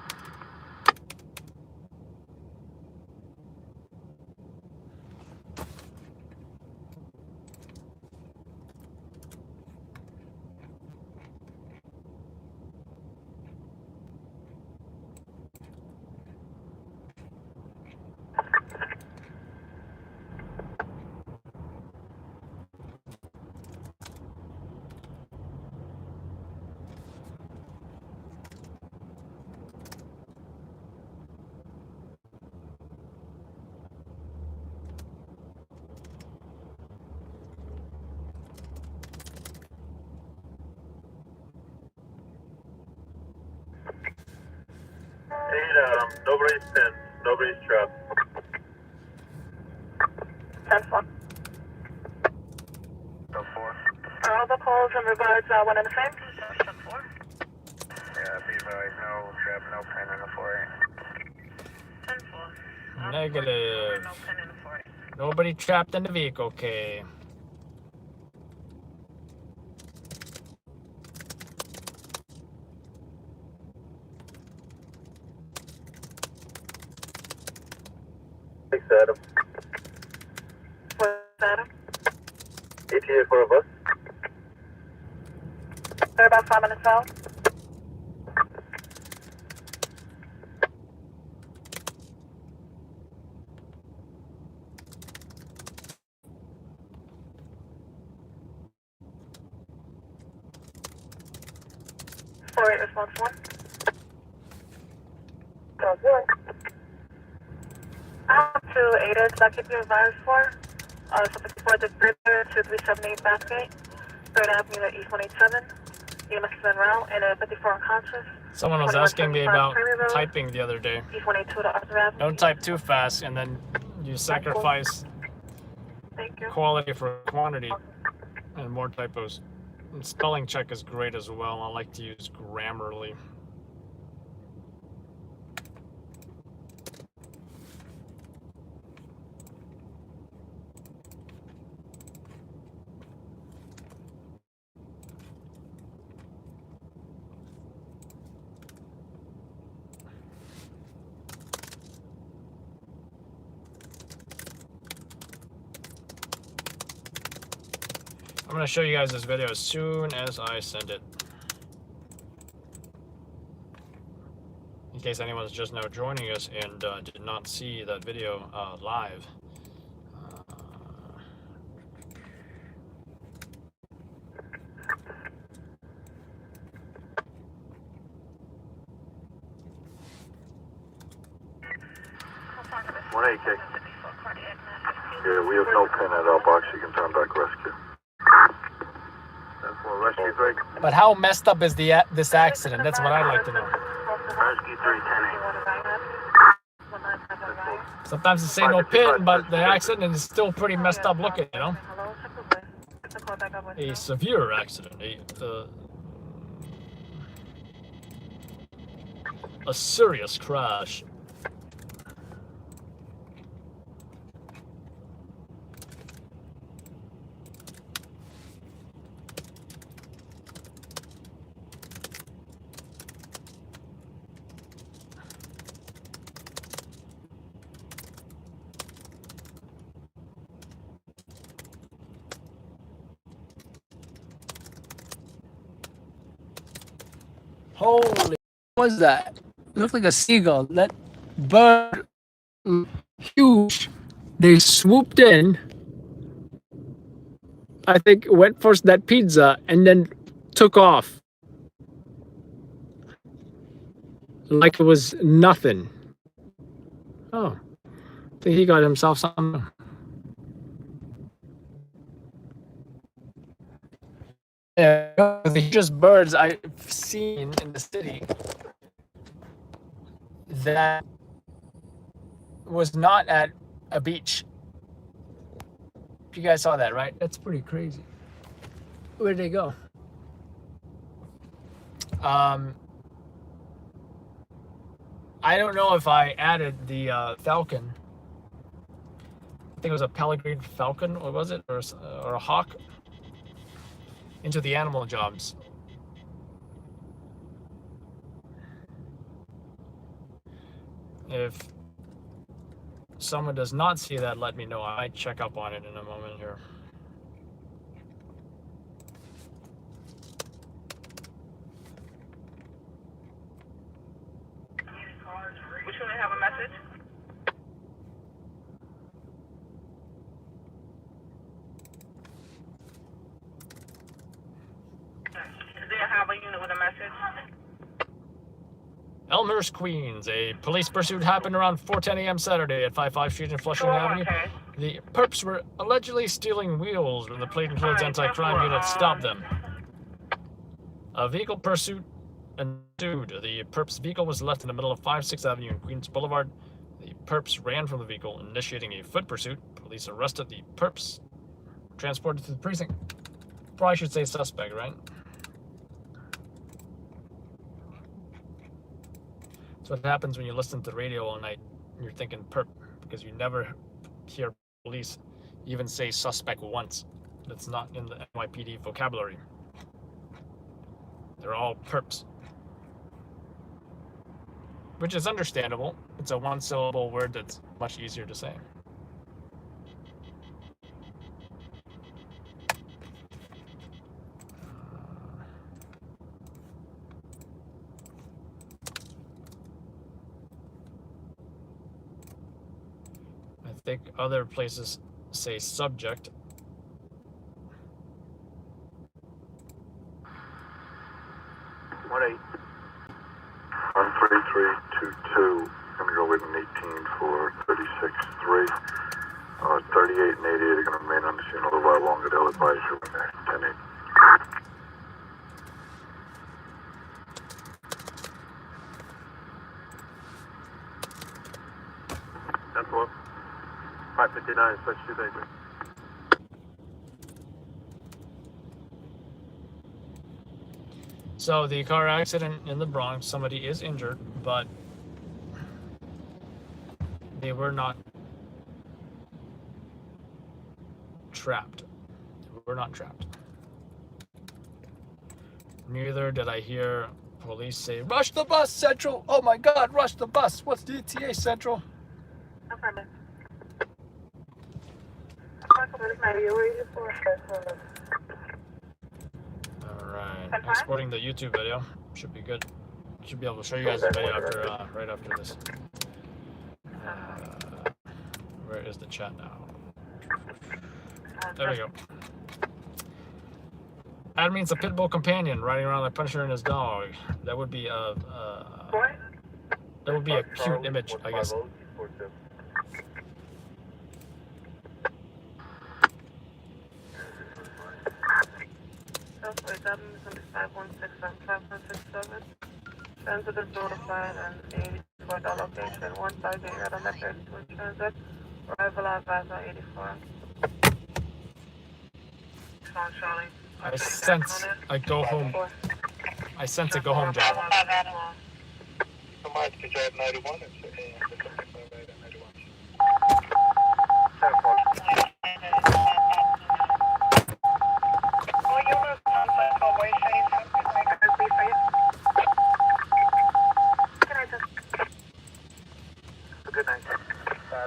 Adam, nobody's pinned, nobody's trapped. 10-4. 4. Are all the calls in regards one and the same? Truck 4. Yeah, be advised, no trap, no pen in the 4. 10-4. Negative. No pen in the 4. Nobody trapped in the vehicle, okay. Thanks, Adam. What's Adam? ETA for a bus? They're about 5 minutes out. 48 response 1. To Ada, did I keep you advised for? Something for the Bridger 2378 Bathgate, 3rd Avenue East 187, EMS is en route, and a 54 unconscious. Someone was asking me about Prairie Road, typing the other day. East 182 to Arthur Avenue. Don't type too fast, and then you sacrifice Thank you. quality for quantity and more typos. And spelling check is great as well. I like to use Grammarly. I'm going to show you guys this video as soon as I send it. In case anyone's just now joining us and did not see that video live. Yeah, we have no pin at our box. You can turn back rescue. That's for rescue 3. But how messed up is this accident? That's what I'd like to know. Rescue 310. Sometimes they say no pin, but the accident is still pretty messed up looking, you know? A severe accident. A serious crash. Holy, what was that? It looked like a seagull. That bird, huge. They swooped in. I think went for that pizza and then took off. Like it was nothing. Oh, I think he got himself something. Yeah, the hugest birds I've seen in the city that was not at a beach. You guys saw that, right? That's pretty crazy. Where did they go? I don't know if I added the falcon. I think it was a peregrine falcon, or was it? Or a hawk? Into the animal jobs. If someone does not see that, let me know. I might check up on it in a moment here. Which one have a message? Do you have a unit with a message? Elmhurst, Queens. A police pursuit happened around 4:10 a.m. Saturday at 55 Street and Flushing Avenue. Okay. The perps were allegedly stealing wheels when the Clayton Hills anti-crime unit stopped them. A vehicle pursuit ensued. The perps' vehicle was left in the middle of 56th Avenue and Queens Boulevard. The perps ran from the vehicle, initiating a foot pursuit. Police arrested the perps, transported to the precinct. Probably should say suspect, right? That's what happens when you listen to the radio all night. You're thinking perp, because you never hear police even say suspect once. That's not in the NYPD vocabulary. They're all perps. Which is understandable. It's a one-syllable word that's much easier to say. I think other places say subject. 1-8. On 3322, gonna go with an 18 for 36-3. 38 and 88 are gonna remain on the scene a little while longer. They'll advise you when they're 10-8. That's what. 559, such 2 days. So the car accident in the Bronx, somebody is injured, but they were not trapped. We're not trapped. Neither did I hear police say, "Rush the bus, Central! Oh my God, rush the bus! What's the ETA, Central?" Affirmative. Alright, exporting the YouTube video. Should be good. Should be able to show you guys the video after, right after this. Where is the chat now? There we go. That means a pit bull companion riding around like Punisher and his dog. That would be a cute image, I guess. Southway Avenue, 5167, 5167. Sensitive notified and $84 location, 158 at a method to transit. Arrival advised on 84. Charlie. I sense a go home. I sense a go home job. Somebody to drive 91 and the 91. Good night.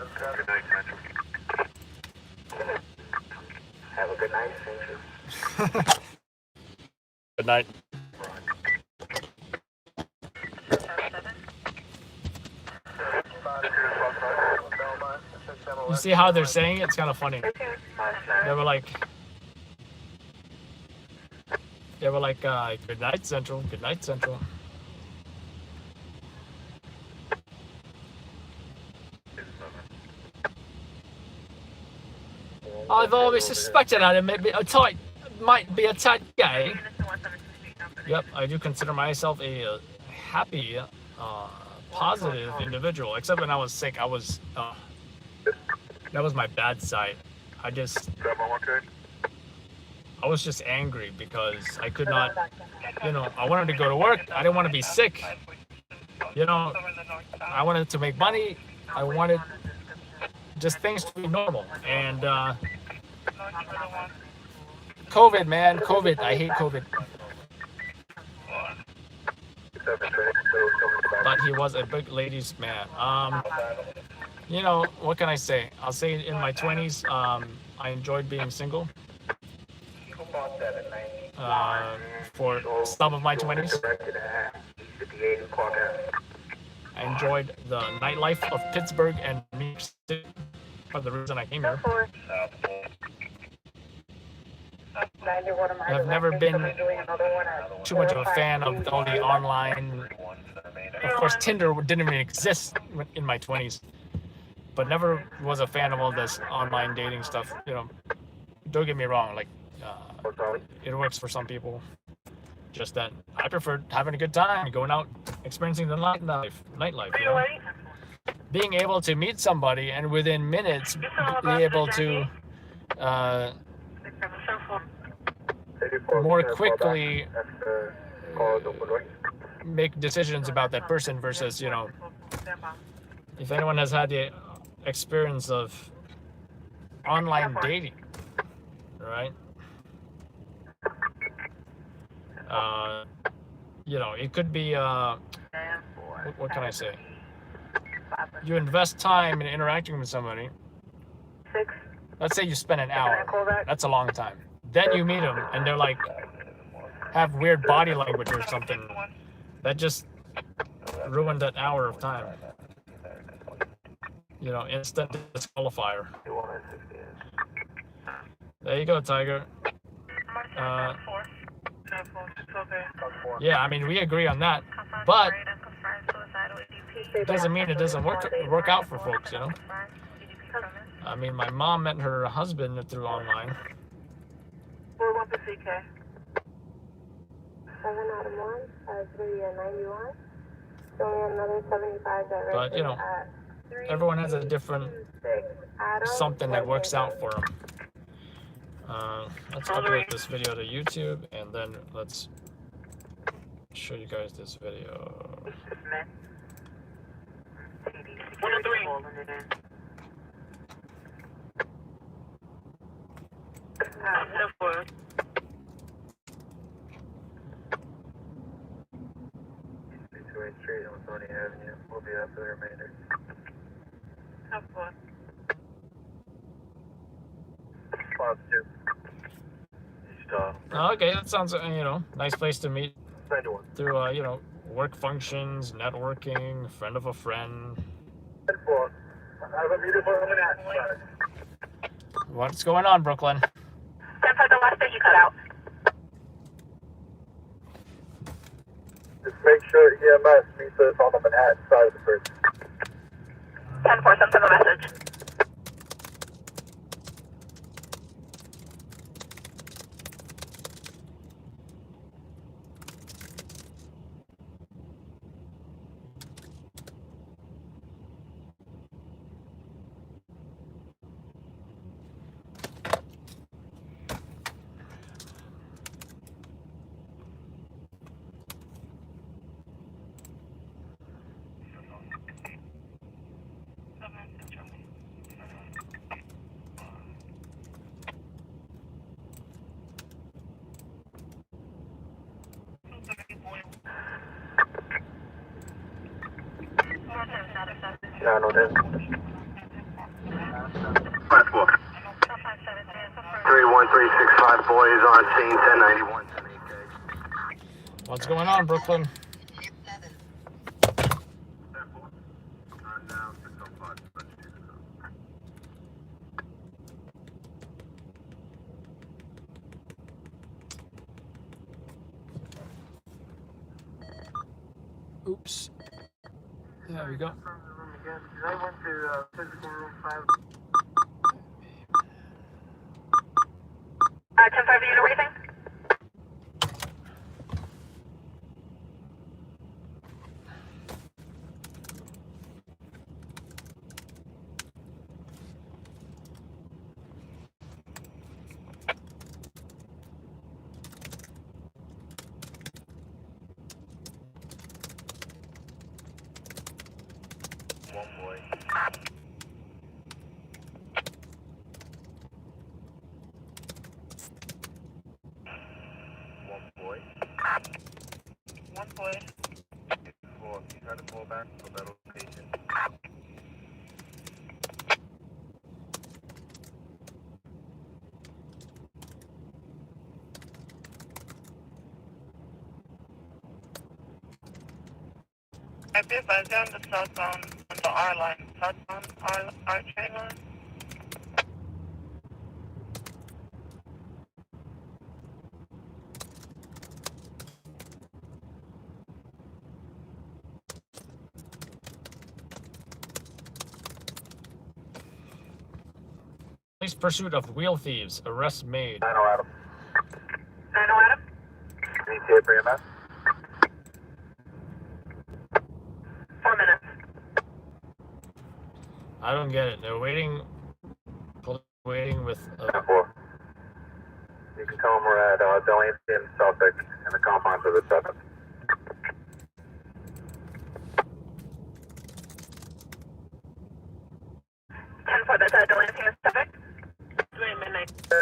Good night, Central. Have a good night, Central. Good night. You see how they're saying it? It's kind of funny. They were like, "Good night, Central. Good night, Central." I've always suspected that it might be a tad gay. Yep, I do consider myself a happy, positive individual. Except when I was sick, I was, that was my bad side. I was just angry because I could not, I wanted to go to work. I didn't want to be sick. I wanted to make money. I wanted just things to be normal. And, COVID, man, COVID. I hate COVID. But he was a big ladies' man. What can I say? I'll say in my 20s, I enjoyed being single. For some of my 20s. I enjoyed the nightlife of Pittsburgh and New York City. Part of the reason I came here. I've never been too much of a fan of all the online. Of course, Tinder didn't even exist in my 20s, but never was a fan of all this online dating stuff. Don't get me wrong, it works for some people. Just that I prefer having a good time, going out, experiencing the nightlife. Being able to meet somebody and within minutes be able to more quickly make decisions about that person versus, if anyone has had the experience of online dating, right? It could be, what can I say? You invest time in interacting with somebody. Let's say you spend an hour. That's a long time. Then you meet them and they're like, have weird body language or something. That just ruined that hour of time. Instant disqualifier. There you go, Tiger. Yeah, I mean, we agree on that, but it doesn't mean it doesn't work out for folks, you know? I mean, my mom met her husband through online. 4-1 for CK. 7 out of 1, 391. Showing another 75 directly. But, you know, everyone has a different something that works out for them. Let's upload this video to YouTube, and then let's show you guys this video. 103. Street on Tony Avenue. We'll be up for the remainder. Spot 2. Stop. Okay, that sounds, you know, nice place to meet 91. through, you know, work functions, networking, friend of a friend. 10-4. Have a beautiful Manhattan. What's going on, Brooklyn? 10 for the last station cut out. Just make sure EMS meets us on the Manhattan side of the bridge. 10-4, send them a message. No, no, there's 5-4. 31365 boys on scene 1091. What's going on, Brooklyn? Oops. There we go. I went to physical room 5. 10-5, unit raising. One boy. One boy. One boy. Well, you try to pull back to that location. I be advised on the southbound on the R line. Southbound R train line. Police pursuit of wheel thieves. Arrest made. 9 Adam. 9 Adam. ETA for EMS. 4 minutes. I don't get it. They're waiting with. 10-4. You can tell them we're at Delancey and Suffolk in the confines of the 7th. 10-4, that's at Delancey and Suffolk. 3 midnight. I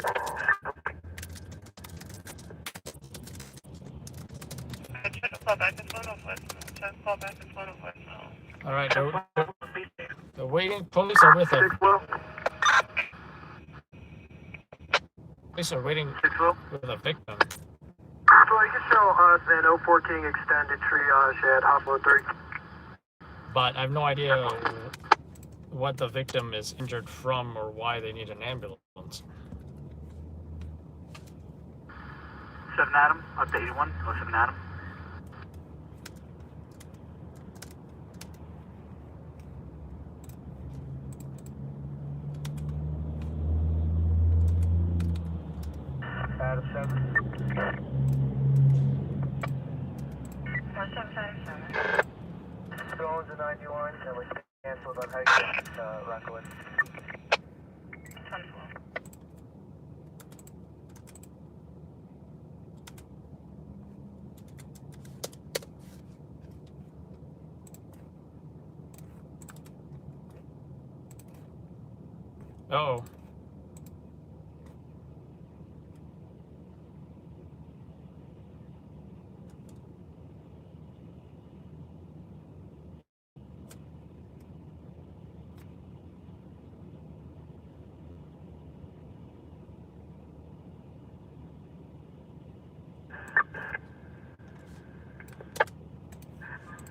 tried to call back this one off with. All right, they're waiting. Police are with them. Police are waiting with a victim. So you can show us an 014 extended triage at Hospital 3. But I have no idea what the victim is injured from or why they need an ambulance. 07 Adam, up to 81, 07 Adam. Adam 7. 1757. Stones in 91, and we're canceled on High Rockwood. 24. Oh.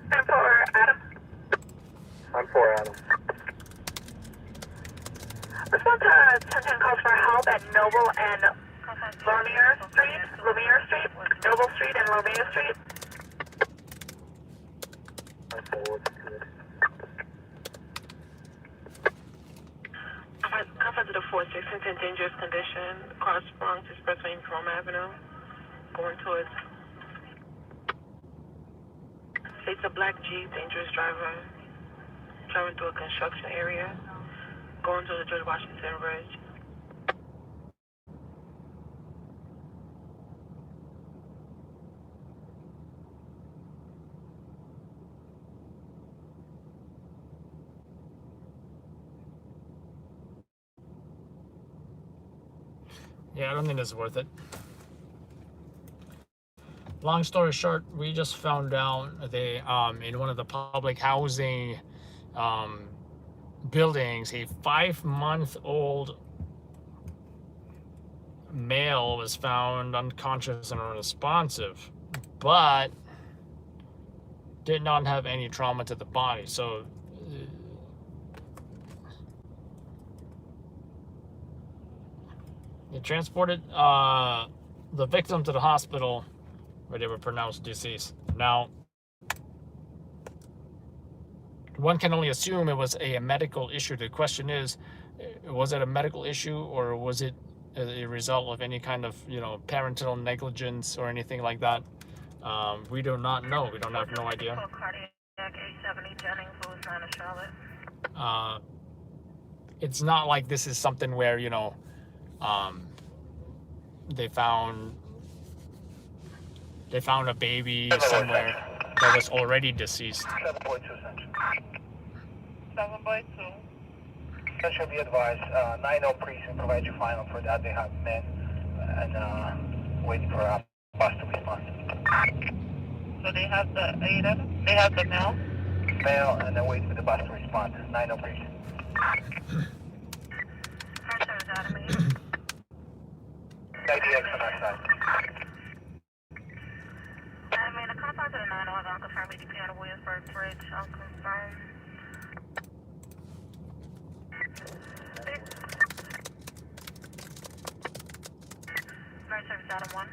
And for Adam. I'm 4 Adam. This one's attention calls for help at Noble and Lumiere Street. Noble Street and Lumiere Street. I'm 4, good. Conference of the 46 in dangerous condition. Car sprung to Expressway and Chrome Avenue. Going towards. It's a black Jeep, dangerous driver. Driving through a construction area. Going to the George Washington Bridge. Yeah, I don't think it's worth it. Long story short, we just found out they in one of the public housing buildings, a 5-month-old male was found unconscious and unresponsive, but did not have any trauma to the body. So they transported the victim to the hospital where they were pronounced deceased. Now, one can only assume it was a medical issue. The question is, was it a medical issue, or was it a result of any kind of, parental negligence or anything like that? We do not know. We don't have no idea. Cardiac 870 Jennings, Louisiana, Charlotte. It's not like this is something where, they found a baby somewhere that was already deceased. 7.2 Central. 7x2. Central, be advised, 90 precinct provide you final for that. They have men and waiting for a bus to respond. So they have they have the male? Male, and they're waiting for the bus to respond. 90 precinct. IDX on our side. I mean, the contact to the 9 was unconfirmed EDP on the Williamsburg Bridge, unconfirmed. Right service Adam 1.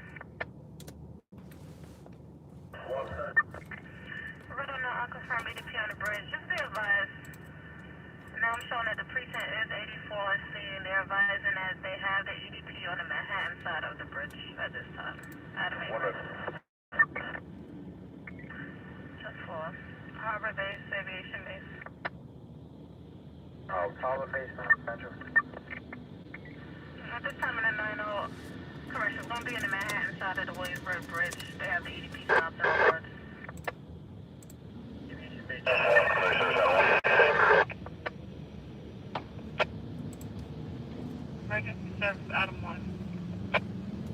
Right on the unconfirmed EDP on the bridge. Just be advised. Now I'm showing that the precinct is 84C, and they're advising that they have the EDP on the Manhattan side of the bridge at this time. Adam 8. Just for Harbor Base, Aviation Base. Harbor Base, Central. At this time in the 90 commercial, going to be in the Manhattan side of the Williamsburg Bridge. They have the EDP out there. Aviation Base. Emergency service, Adam 1.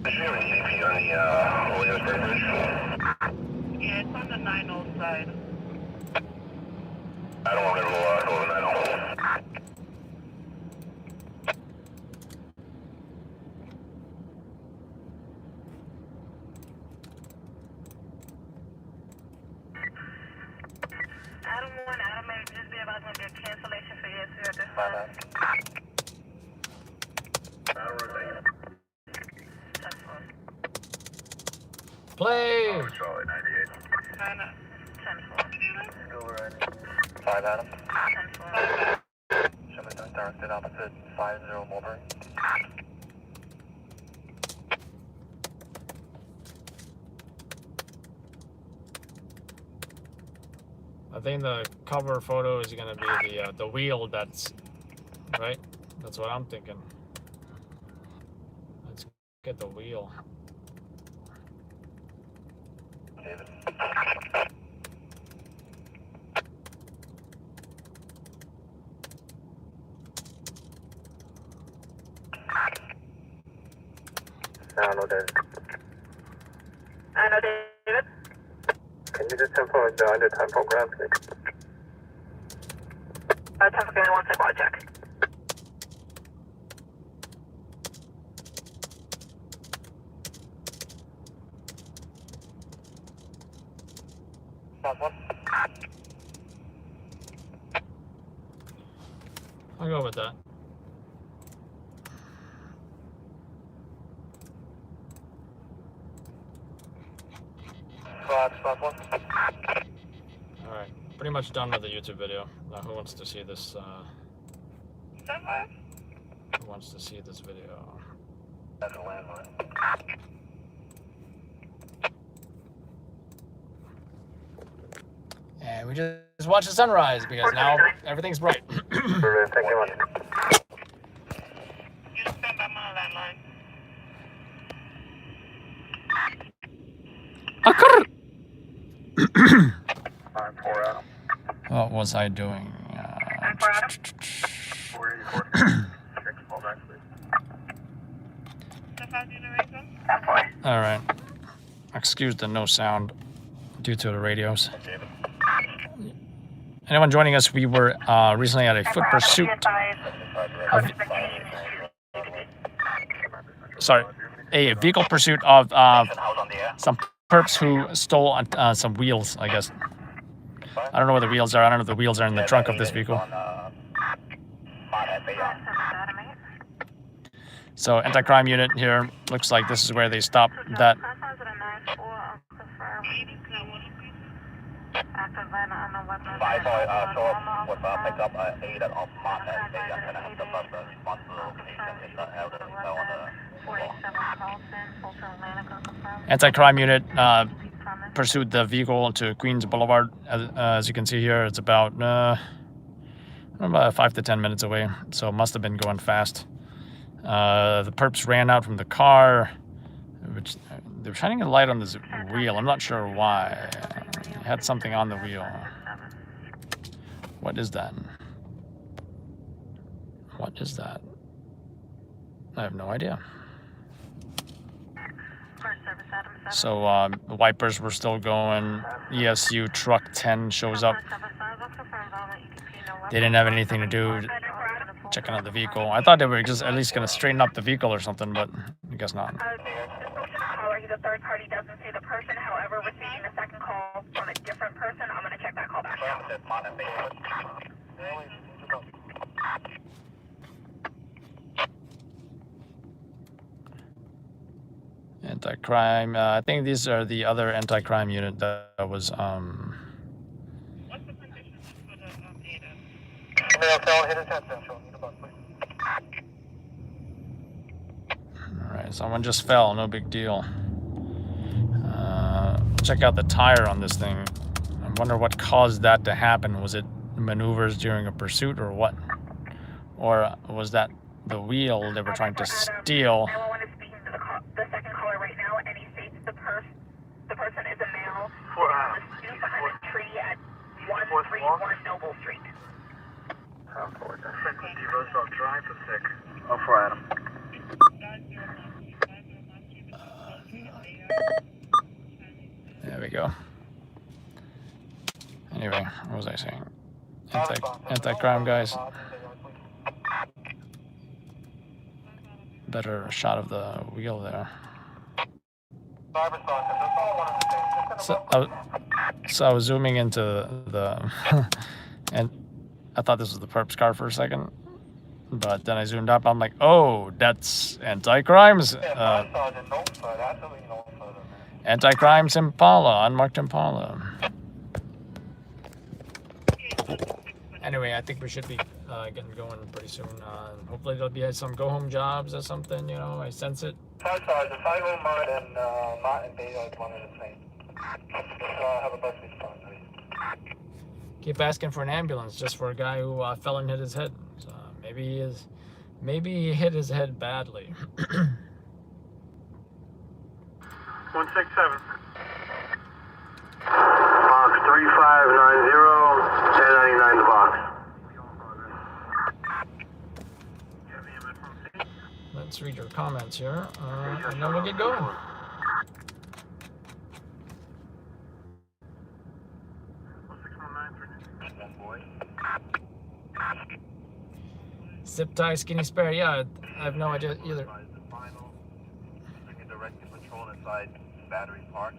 Is there an EDP on the Williamsburg Bridge? Yeah, it's on the 90 side. I don't want to go to 90. Adam 1, Adam 8, just be advised going to be a cancellation for ESU at this time. That's fine. Play! Charlie 98. 5 Adam. 10-4. Shepard directed opposite 50 Mulberry. I think the cover photo is gonna be the wheel that's right. That's what I'm thinking. Let's get the wheel. David. Hello, David. Hello, David. Can you just tempo the under time program, please? 10 for 1 second, check. I'll go with that. Alright, pretty much done with the YouTube video. Now who wants to see this, who wants to see this video? That's a landline. And we just watch the sunrise because now everything's bright. Thank you much. You stand by my landline. What was I doing? All right. Excuse the no sound due to the radios. Anyone joining us? We were recently at a foot pursuit. A vehicle pursuit of some perps who stole some wheels, I guess. I don't know where the wheels are. I don't know if the wheels are in the trunk of this vehicle. So anti-crime unit here. Looks like this is where they stopped that. Anti-crime unit pursued the vehicle to Queens Boulevard. As you can see here, it's about 5 to 10 minutes away, so it must have been going fast. The perps ran out from the car, which they were shining a light on this wheel. I'm not sure why. It had something on the wheel. What is that? What is that? I have no idea. So the wipers were still going. ESU truck 10 shows up. They didn't have anything to do checking out the vehicle. I thought they were just at least going to straighten up the vehicle or something, but I guess not. The third party doesn't say the person, however, receiving a second call from a different person. I'm going to check that call back now. Anti-crime. I think these are the other anti-crime unit that was What's the condition for the data? All right, someone just fell. No big deal. Check out the tire on this thing. I wonder what caused that to happen. Was it maneuvers during a pursuit or what? Or was that the wheel they were trying to steal? Everyone is speaking to the second caller right now, and he states the person is a male on the stoop behind a tree at 131 Noble Street. Frequency Roosevelt Drive for 6. Oh, for Adam. There we go. Anyway, what was I saying? Anti-crime guys. Better shot of the wheel there. So I was zooming into the and I thought this was the perp's car for a second, but then I zoomed up. I'm like, oh, that's anti-crimes. Anti-crimes Impala, unmarked Impala. Anyway, I think we should be getting going pretty soon. Hopefully there'll be some go-home jobs or something, you know, I sense it. Sorry, the 50 Mart and Mott and Beta is one and the same. Have a bus respond, please. Keep asking for an ambulance just for a guy who fell and hit his head. So maybe he hit his head badly. 167. Box 3590, 1099 the box. Let's read your comments here, and then we'll get going. Zip tie, skinny spare. Yeah, I have no idea either. Directed patrol inside Battery Park.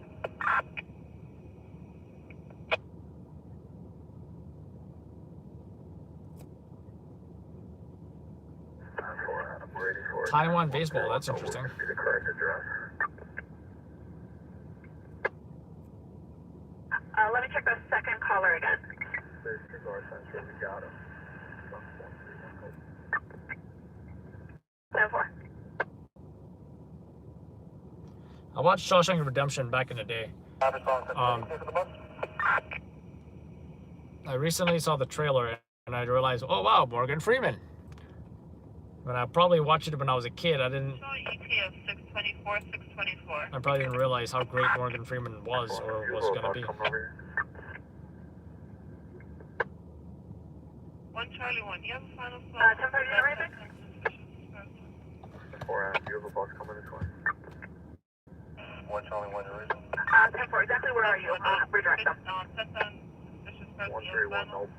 Taiwan baseball, that's interesting. Let me check the second caller again. I watched Shawshank Redemption back in the day. I recently saw the trailer and I realized, oh wow, Morgan Freeman. But I probably watched it when I was a kid. I probably didn't realize how great Morgan Freeman was or was going to be. 1 Charlie 1, you have a final slot. 4 you have a bus coming this way. 1 Charlie 1, there is. 10-4, exactly where are you? Redirect them. 131, nope.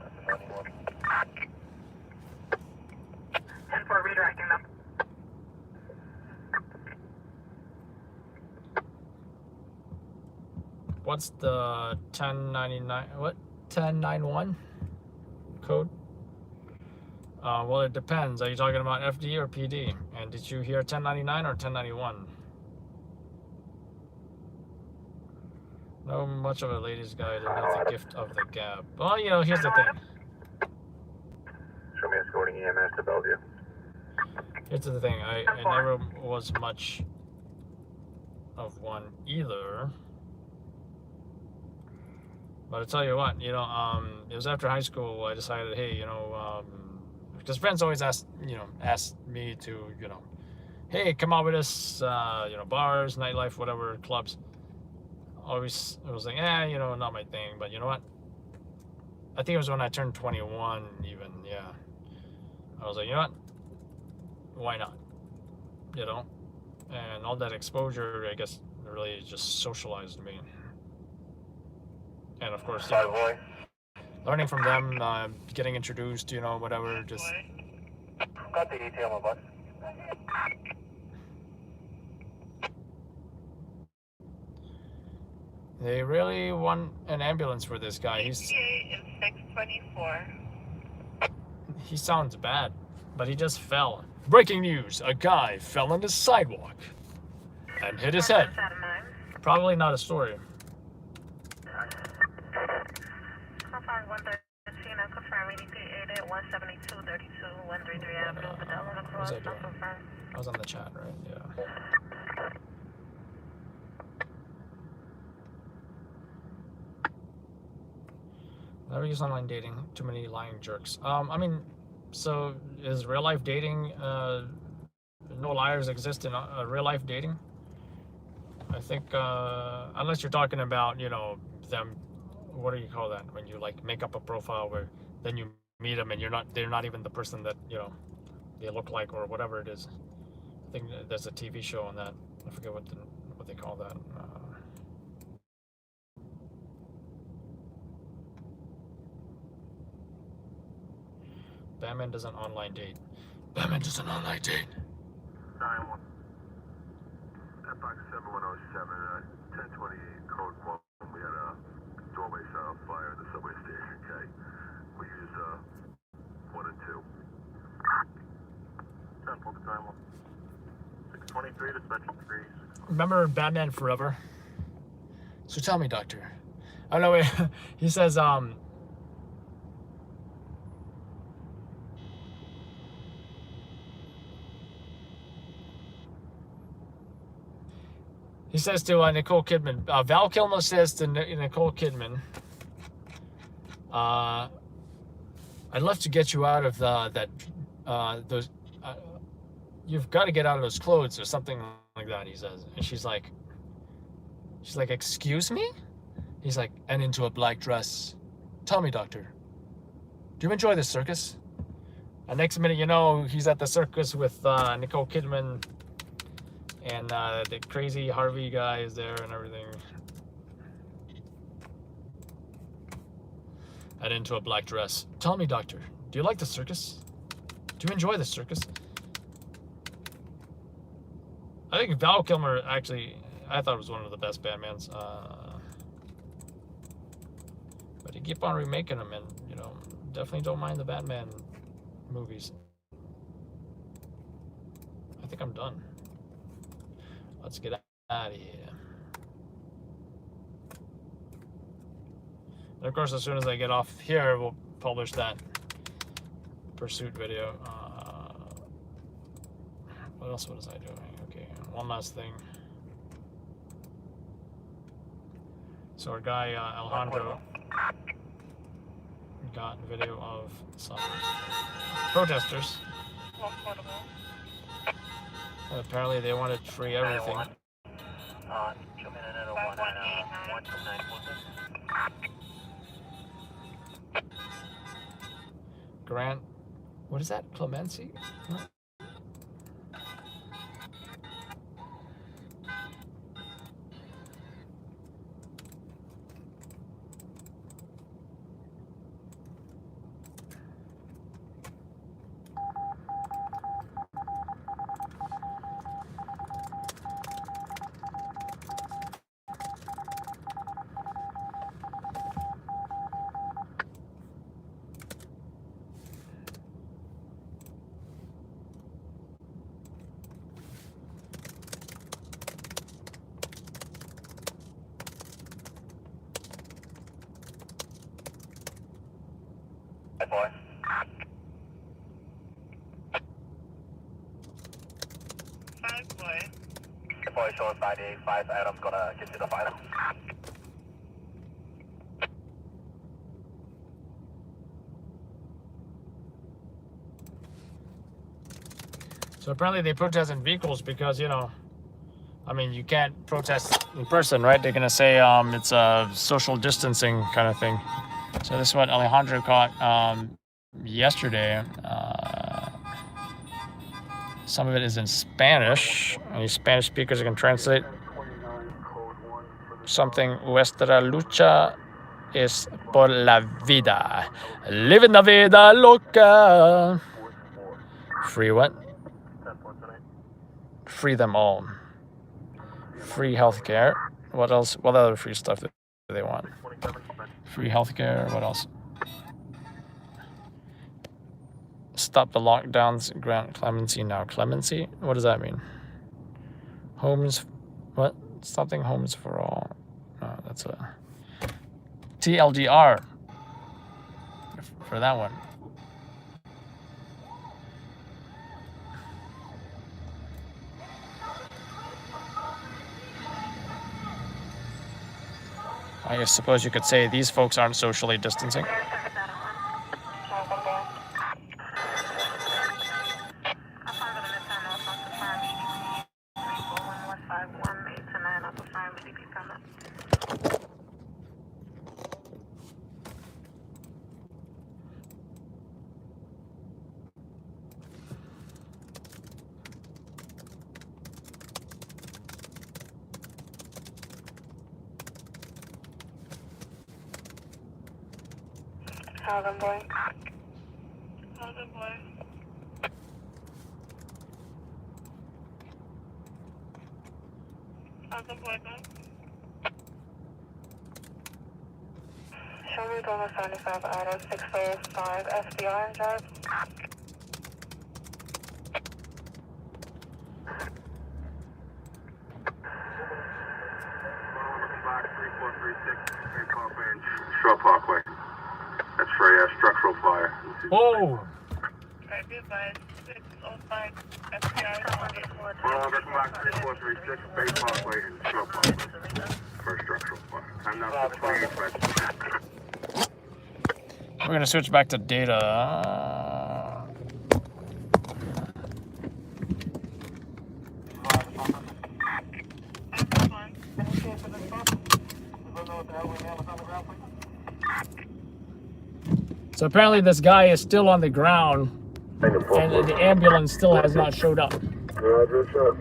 10-4, redirecting them. What's the 1099, what? 1091 code? Well, it depends. Are you talking about FD or PD? And did you hear 1099 or 1091? No much of a ladies' guide and the gift of the gab. Well, you know, here's the thing. Show me escorting EMS to Bellevue. Here's the thing. I never was much of one either. But I tell you what, you know, it was after high school I decided, hey, you know, because friends always asked me to, you know, hey, come out with us, you know, bars, nightlife, whatever, clubs. Always, I was like, you know, not my thing. But you know what? I think it was when I turned 21, even, yeah. I was like, you know what? Why not? You know? And all that exposure, I guess, really just socialized me. And of course, you know, learning from them, getting introduced, you know, whatever, just... Got the detail on bus. They really want an ambulance for this guy. He's 624. He sounds bad, but he just fell. Breaking news, a guy fell on the sidewalk and hit his head. Probably not a story. What was I doing? I was on the chat, right? Yeah. Never use online dating. Too many lying jerks. I mean, so is real life dating? No liars exist in real life dating. I think unless you're talking about, you know, them. What do you call that? When you like make up a profile where then you meet them and they're not even the person that, you know, they look like or whatever it is. I think there's a TV show on that. I forget what they call that. Batman does an online date. Batman does an online date. 9-1. Box 7107, 1028, code 1. We had a doorway set on fire in the subway station, okay? We used 1 and 2. 10 9-1. 623 to Section 3. Remember Batman Forever? So tell me, doctor. Oh no, wait. He says, he says to Nicole Kidman, Val Kilmer says to Nicole Kidman, I'd love to get you out of those. You've got to get out of those clothes or something like that. He says, and she's like, excuse me? He's like, and into a black dress. Tell me, doctor, do you enjoy the circus? And next minute, you know, he's at the circus with Nicole Kidman. And the crazy Harvey guy is there and everything. And into a black dress. Tell me, doctor, do you like the circus? Do you enjoy the circus? I think Val Kilmer, actually, I thought it was one of the best Batmans. But they keep on remaking them, and, you know, definitely don't mind the Batman movies. I think I'm done. Let's get out of here. And of course, as soon as I get off here, we'll publish that pursuit video. What else was I doing? Okay, one last thing. So our guy Alejandro got video of some protesters. Apparently they wanted free everything. Grant, what is that? Clemency? Huh? Boy. The boy showing 585, Adam's gonna get you the final. So apparently they protest in vehicles because, you know, I mean, you can't protest in person, right? They're gonna say it's a social distancing kind of thing. So this is what Alejandro caught yesterday. Some of it is in Spanish. Any Spanish speakers can translate something. Nuestra lucha es por la vida. Living la vida loca. Free what? Free them all. Free healthcare. What else? What other free stuff do they want? Free healthcare. What else? Stop the lockdowns. Grant clemency now. Clemency? What does that mean? Homes. What? Something homes for all. No, that's a TLDR for that one. I suppose you could say these folks aren't socially distancing. How's it, boy? How's it, boy? How's it, boy, man? Show me over 75 item 645 SBR drive. Shore Parkway. That's for structural fire. Oh! Right, be advised, 605 FBI. We're all working back 3436 Bay Parkway and Shore Parkway for structural fire. I'm now 28. We're gonna switch back to data. So apparently this guy is still on the ground and the ambulance still has not showed up. Roger, sir.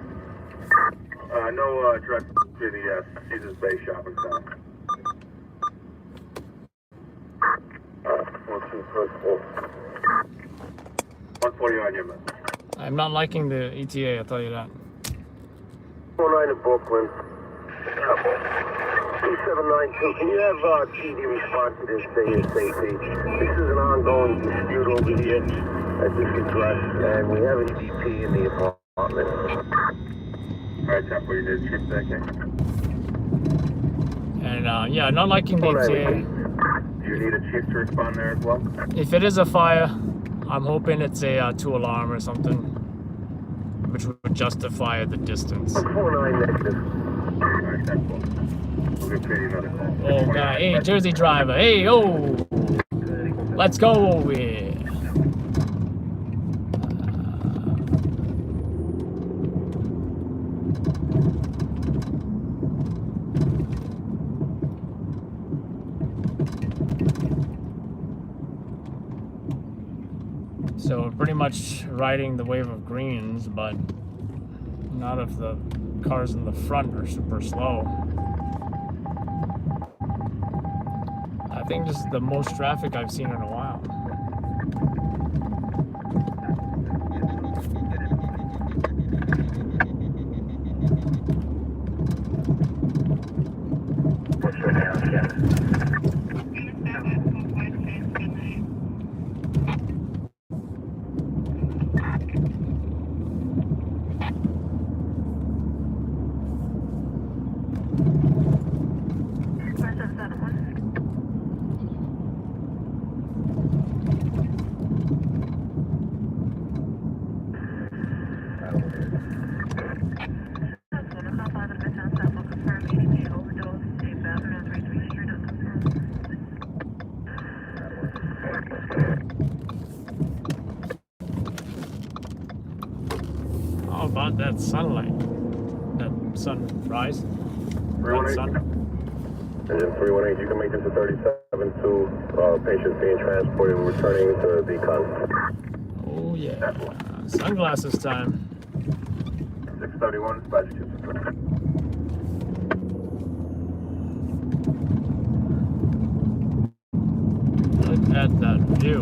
No direct to the Caesars Bay Shopping Center. 140 on your man. I'm not liking the ETA, I'll tell you that. 49 in Brooklyn. 2792. Can you have PD respond to this ASAP? This is an ongoing dispute over here at this address, and we have an EDP in the apartment. Alright, tap what you did. Trip second. And yeah, not liking the ETA. Do you need a chief to respond there as well? If it is a fire, I'm hoping it's a 2 alarm or something, which would justify the distance. 49 negative. Alright, that's cool. We'll give Katie another call. Oh god, hey Jersey driver, hey oh, let's go over here. So we're pretty much riding the wave of greens, but not if the cars in the front are super slow. I think this is the most traffic I've seen in a while. What's your name? Yeah. How about that sunlight? That sunrise? Red 318. sun? Engine 318, you can make this a 37-2. Patients being transported and returning to the con. Oh yeah. Sunglasses time. 631, dispatch to Look at that view.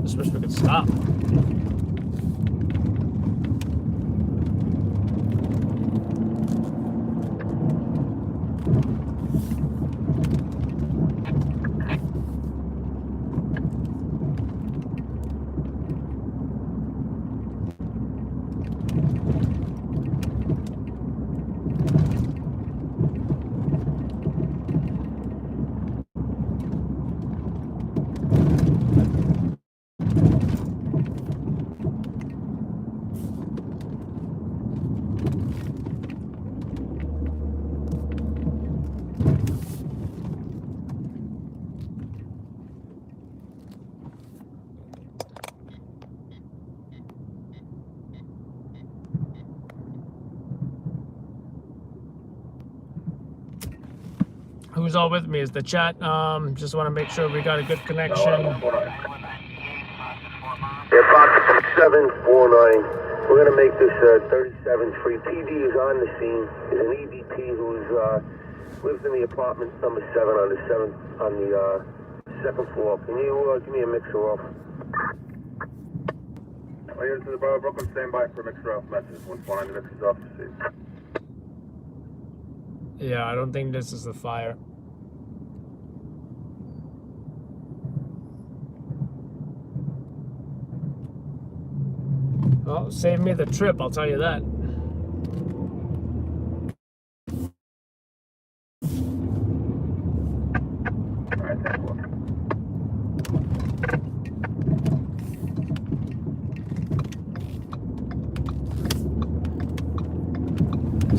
Just wish we could stop. Who's all with me? Is the chat? Just want to make sure we got a good connection. Yeah, Fox 749. We're going to make this 37-3. PD is on the scene. Is an EDP who's lives in the apartment number 7 on the second floor. Can you give me a mixer off? Here to the Borough of Brooklyn, stand by for mixer off message. 149, the mixer's off. Yeah, I don't think this is the fire. Well, save me the trip, I'll tell you that.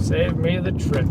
Save me the trip.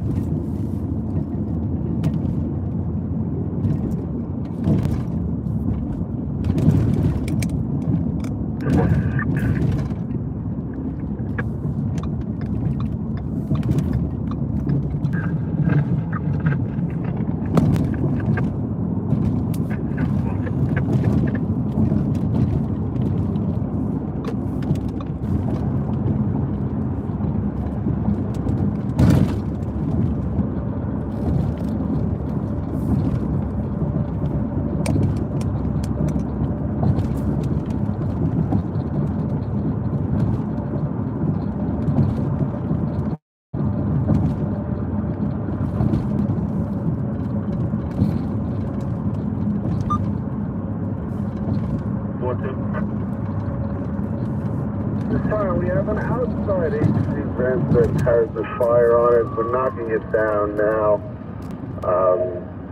We have an outside agency vent that has the fire on it. We're knocking it down now.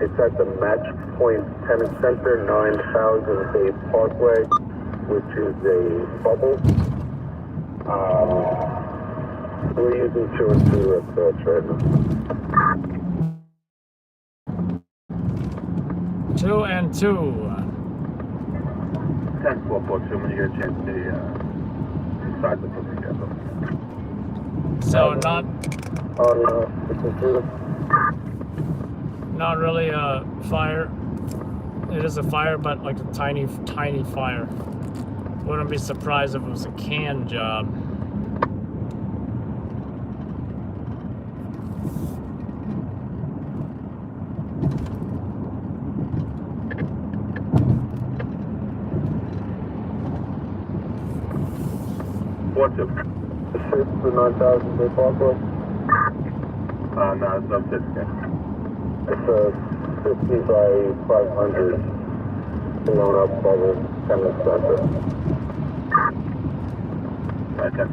It's at the Match Point Tenant Center, 9000 Bay Parkway, which is a bubble. We're using 2 and 2 research right now. 2 and 2. 10-4-4-2 when you get a chance to decide to put together. So not On the computer. not really a fire. It is a fire, but like a tiny fire. Wouldn't be surprised if it was a can job. What's it? The 9000 Bay Parkway? No, it's up 50. It's a 50 by 500 blown up bubble, tenant center. Okay.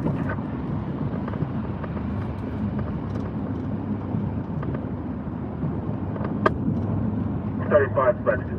35 seconds.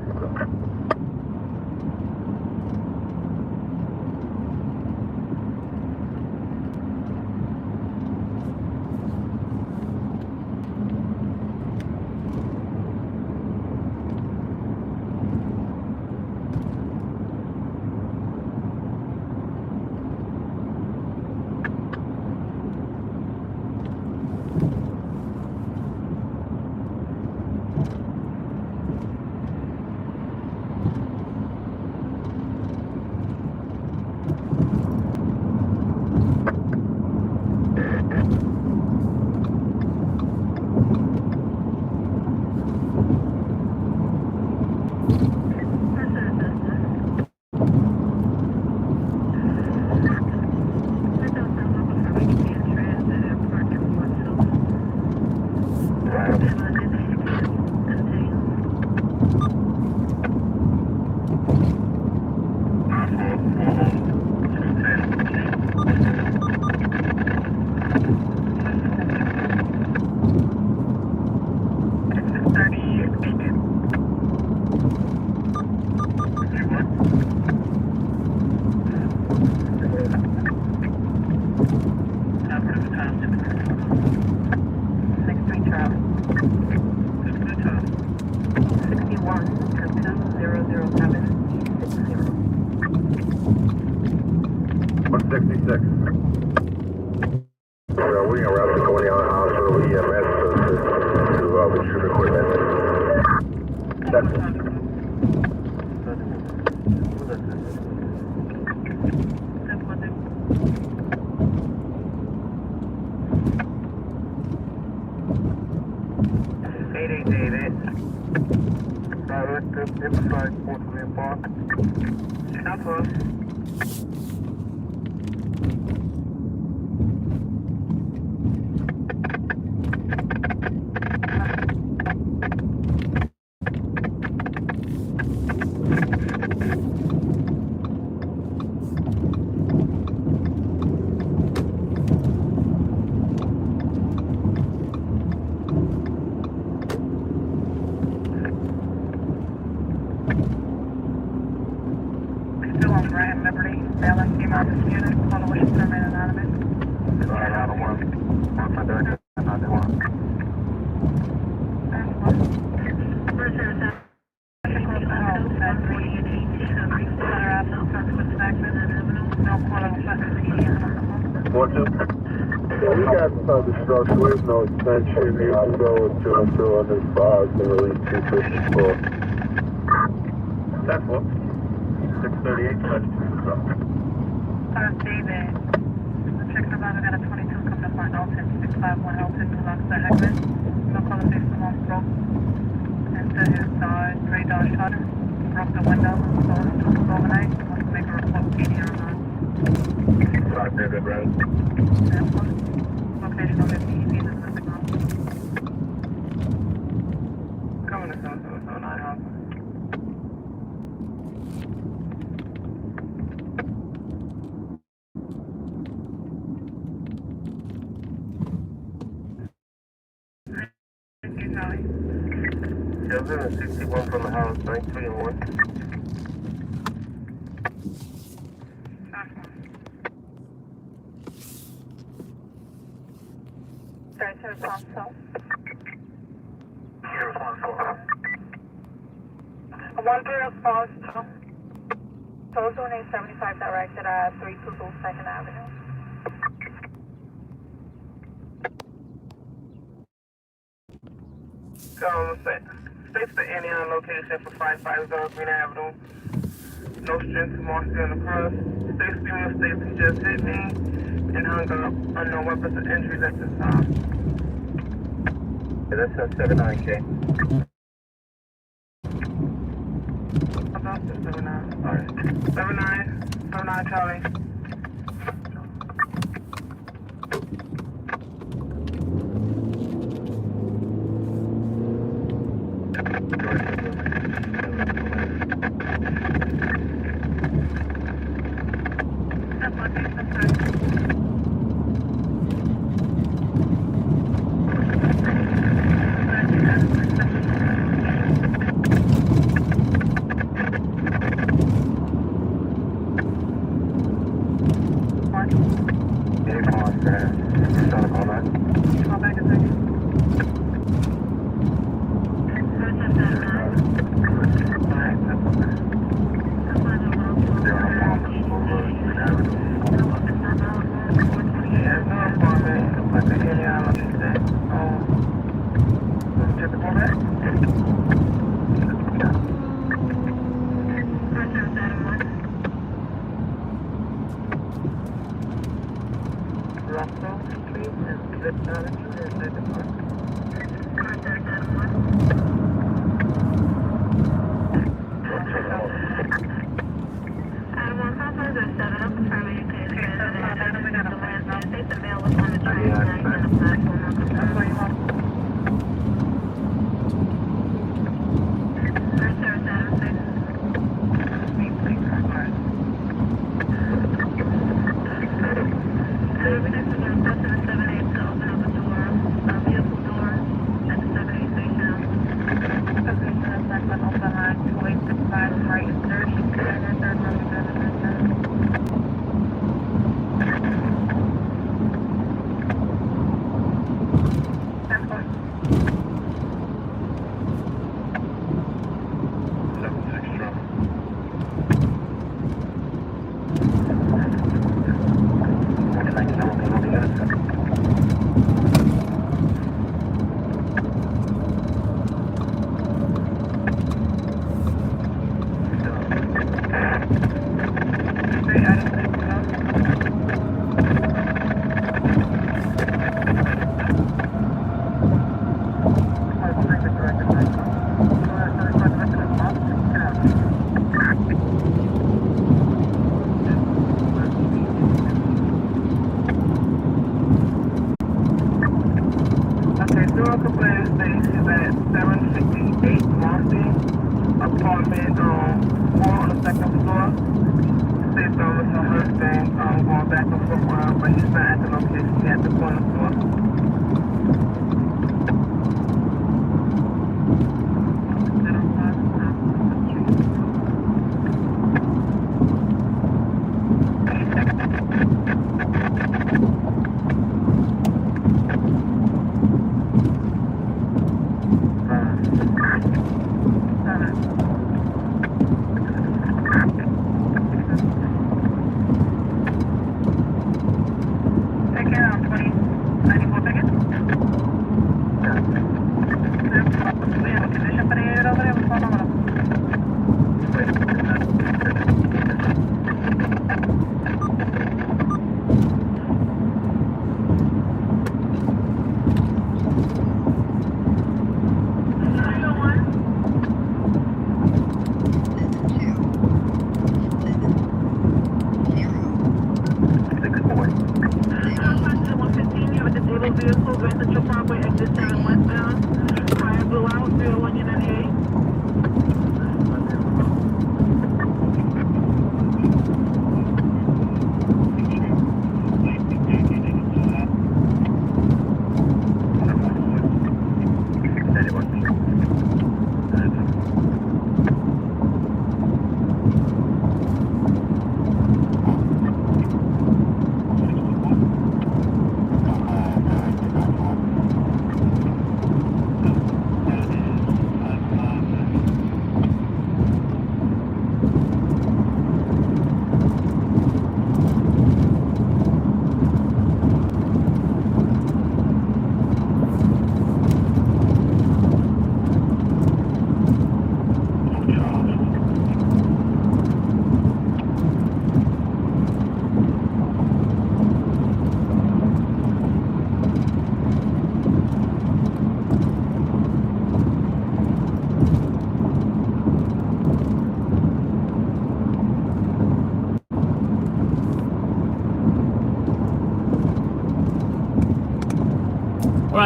Yeah, we got destruction with no extension. You can go with 200 bars and release 254. That's what? 638, that's 2 David. Check the line, I got a 22 coming up on Elton, 651 Elton, alongside Heckman. No color face from off broke into his radar shutter. Broke the window, so it's overnight. Wants to make a report, PD or not. Sorry, David, right? That's one. Location on the PEP, there's nothing wrong. Coming to 7779 Alpha. Children are 61 from the house, 93 and 1. Sorry, to response, so. A 1-3 response to. Total 875 directed at 322 2nd Avenue. States the Indiana location for 550 Green Avenue. No strength to mark on the cross. States female states he just hit me and hung up. Unknown weapons or injuries at this time. Yeah, that's a 79K. About the 79. Alright. 79 Charlie.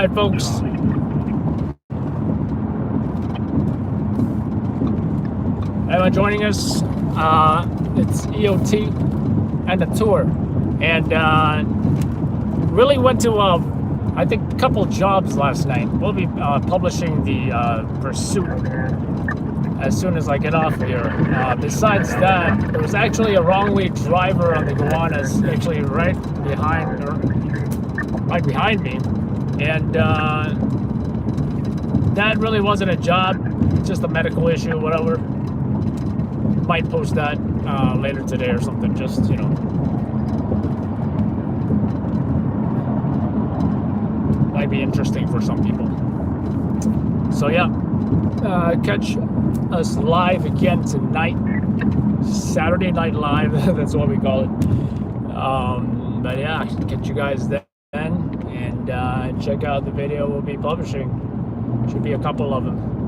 right, folks. Everyone joining us. It's EOT and the tour, and really went to I think a couple jobs last night. We'll be publishing the pursuit as soon as I get off here. Besides that, there was actually a wrong way driver on the Gowanus, actually right behind me, and that really wasn't a job, just a medical issue, whatever. Might post that later today or something, just, you know. Might be interesting for some people. So yeah, catch us live again tonight, Saturday Night Live. That's what we call it. But yeah, catch you guys then, and check out the video we'll be publishing. Should be a couple of them.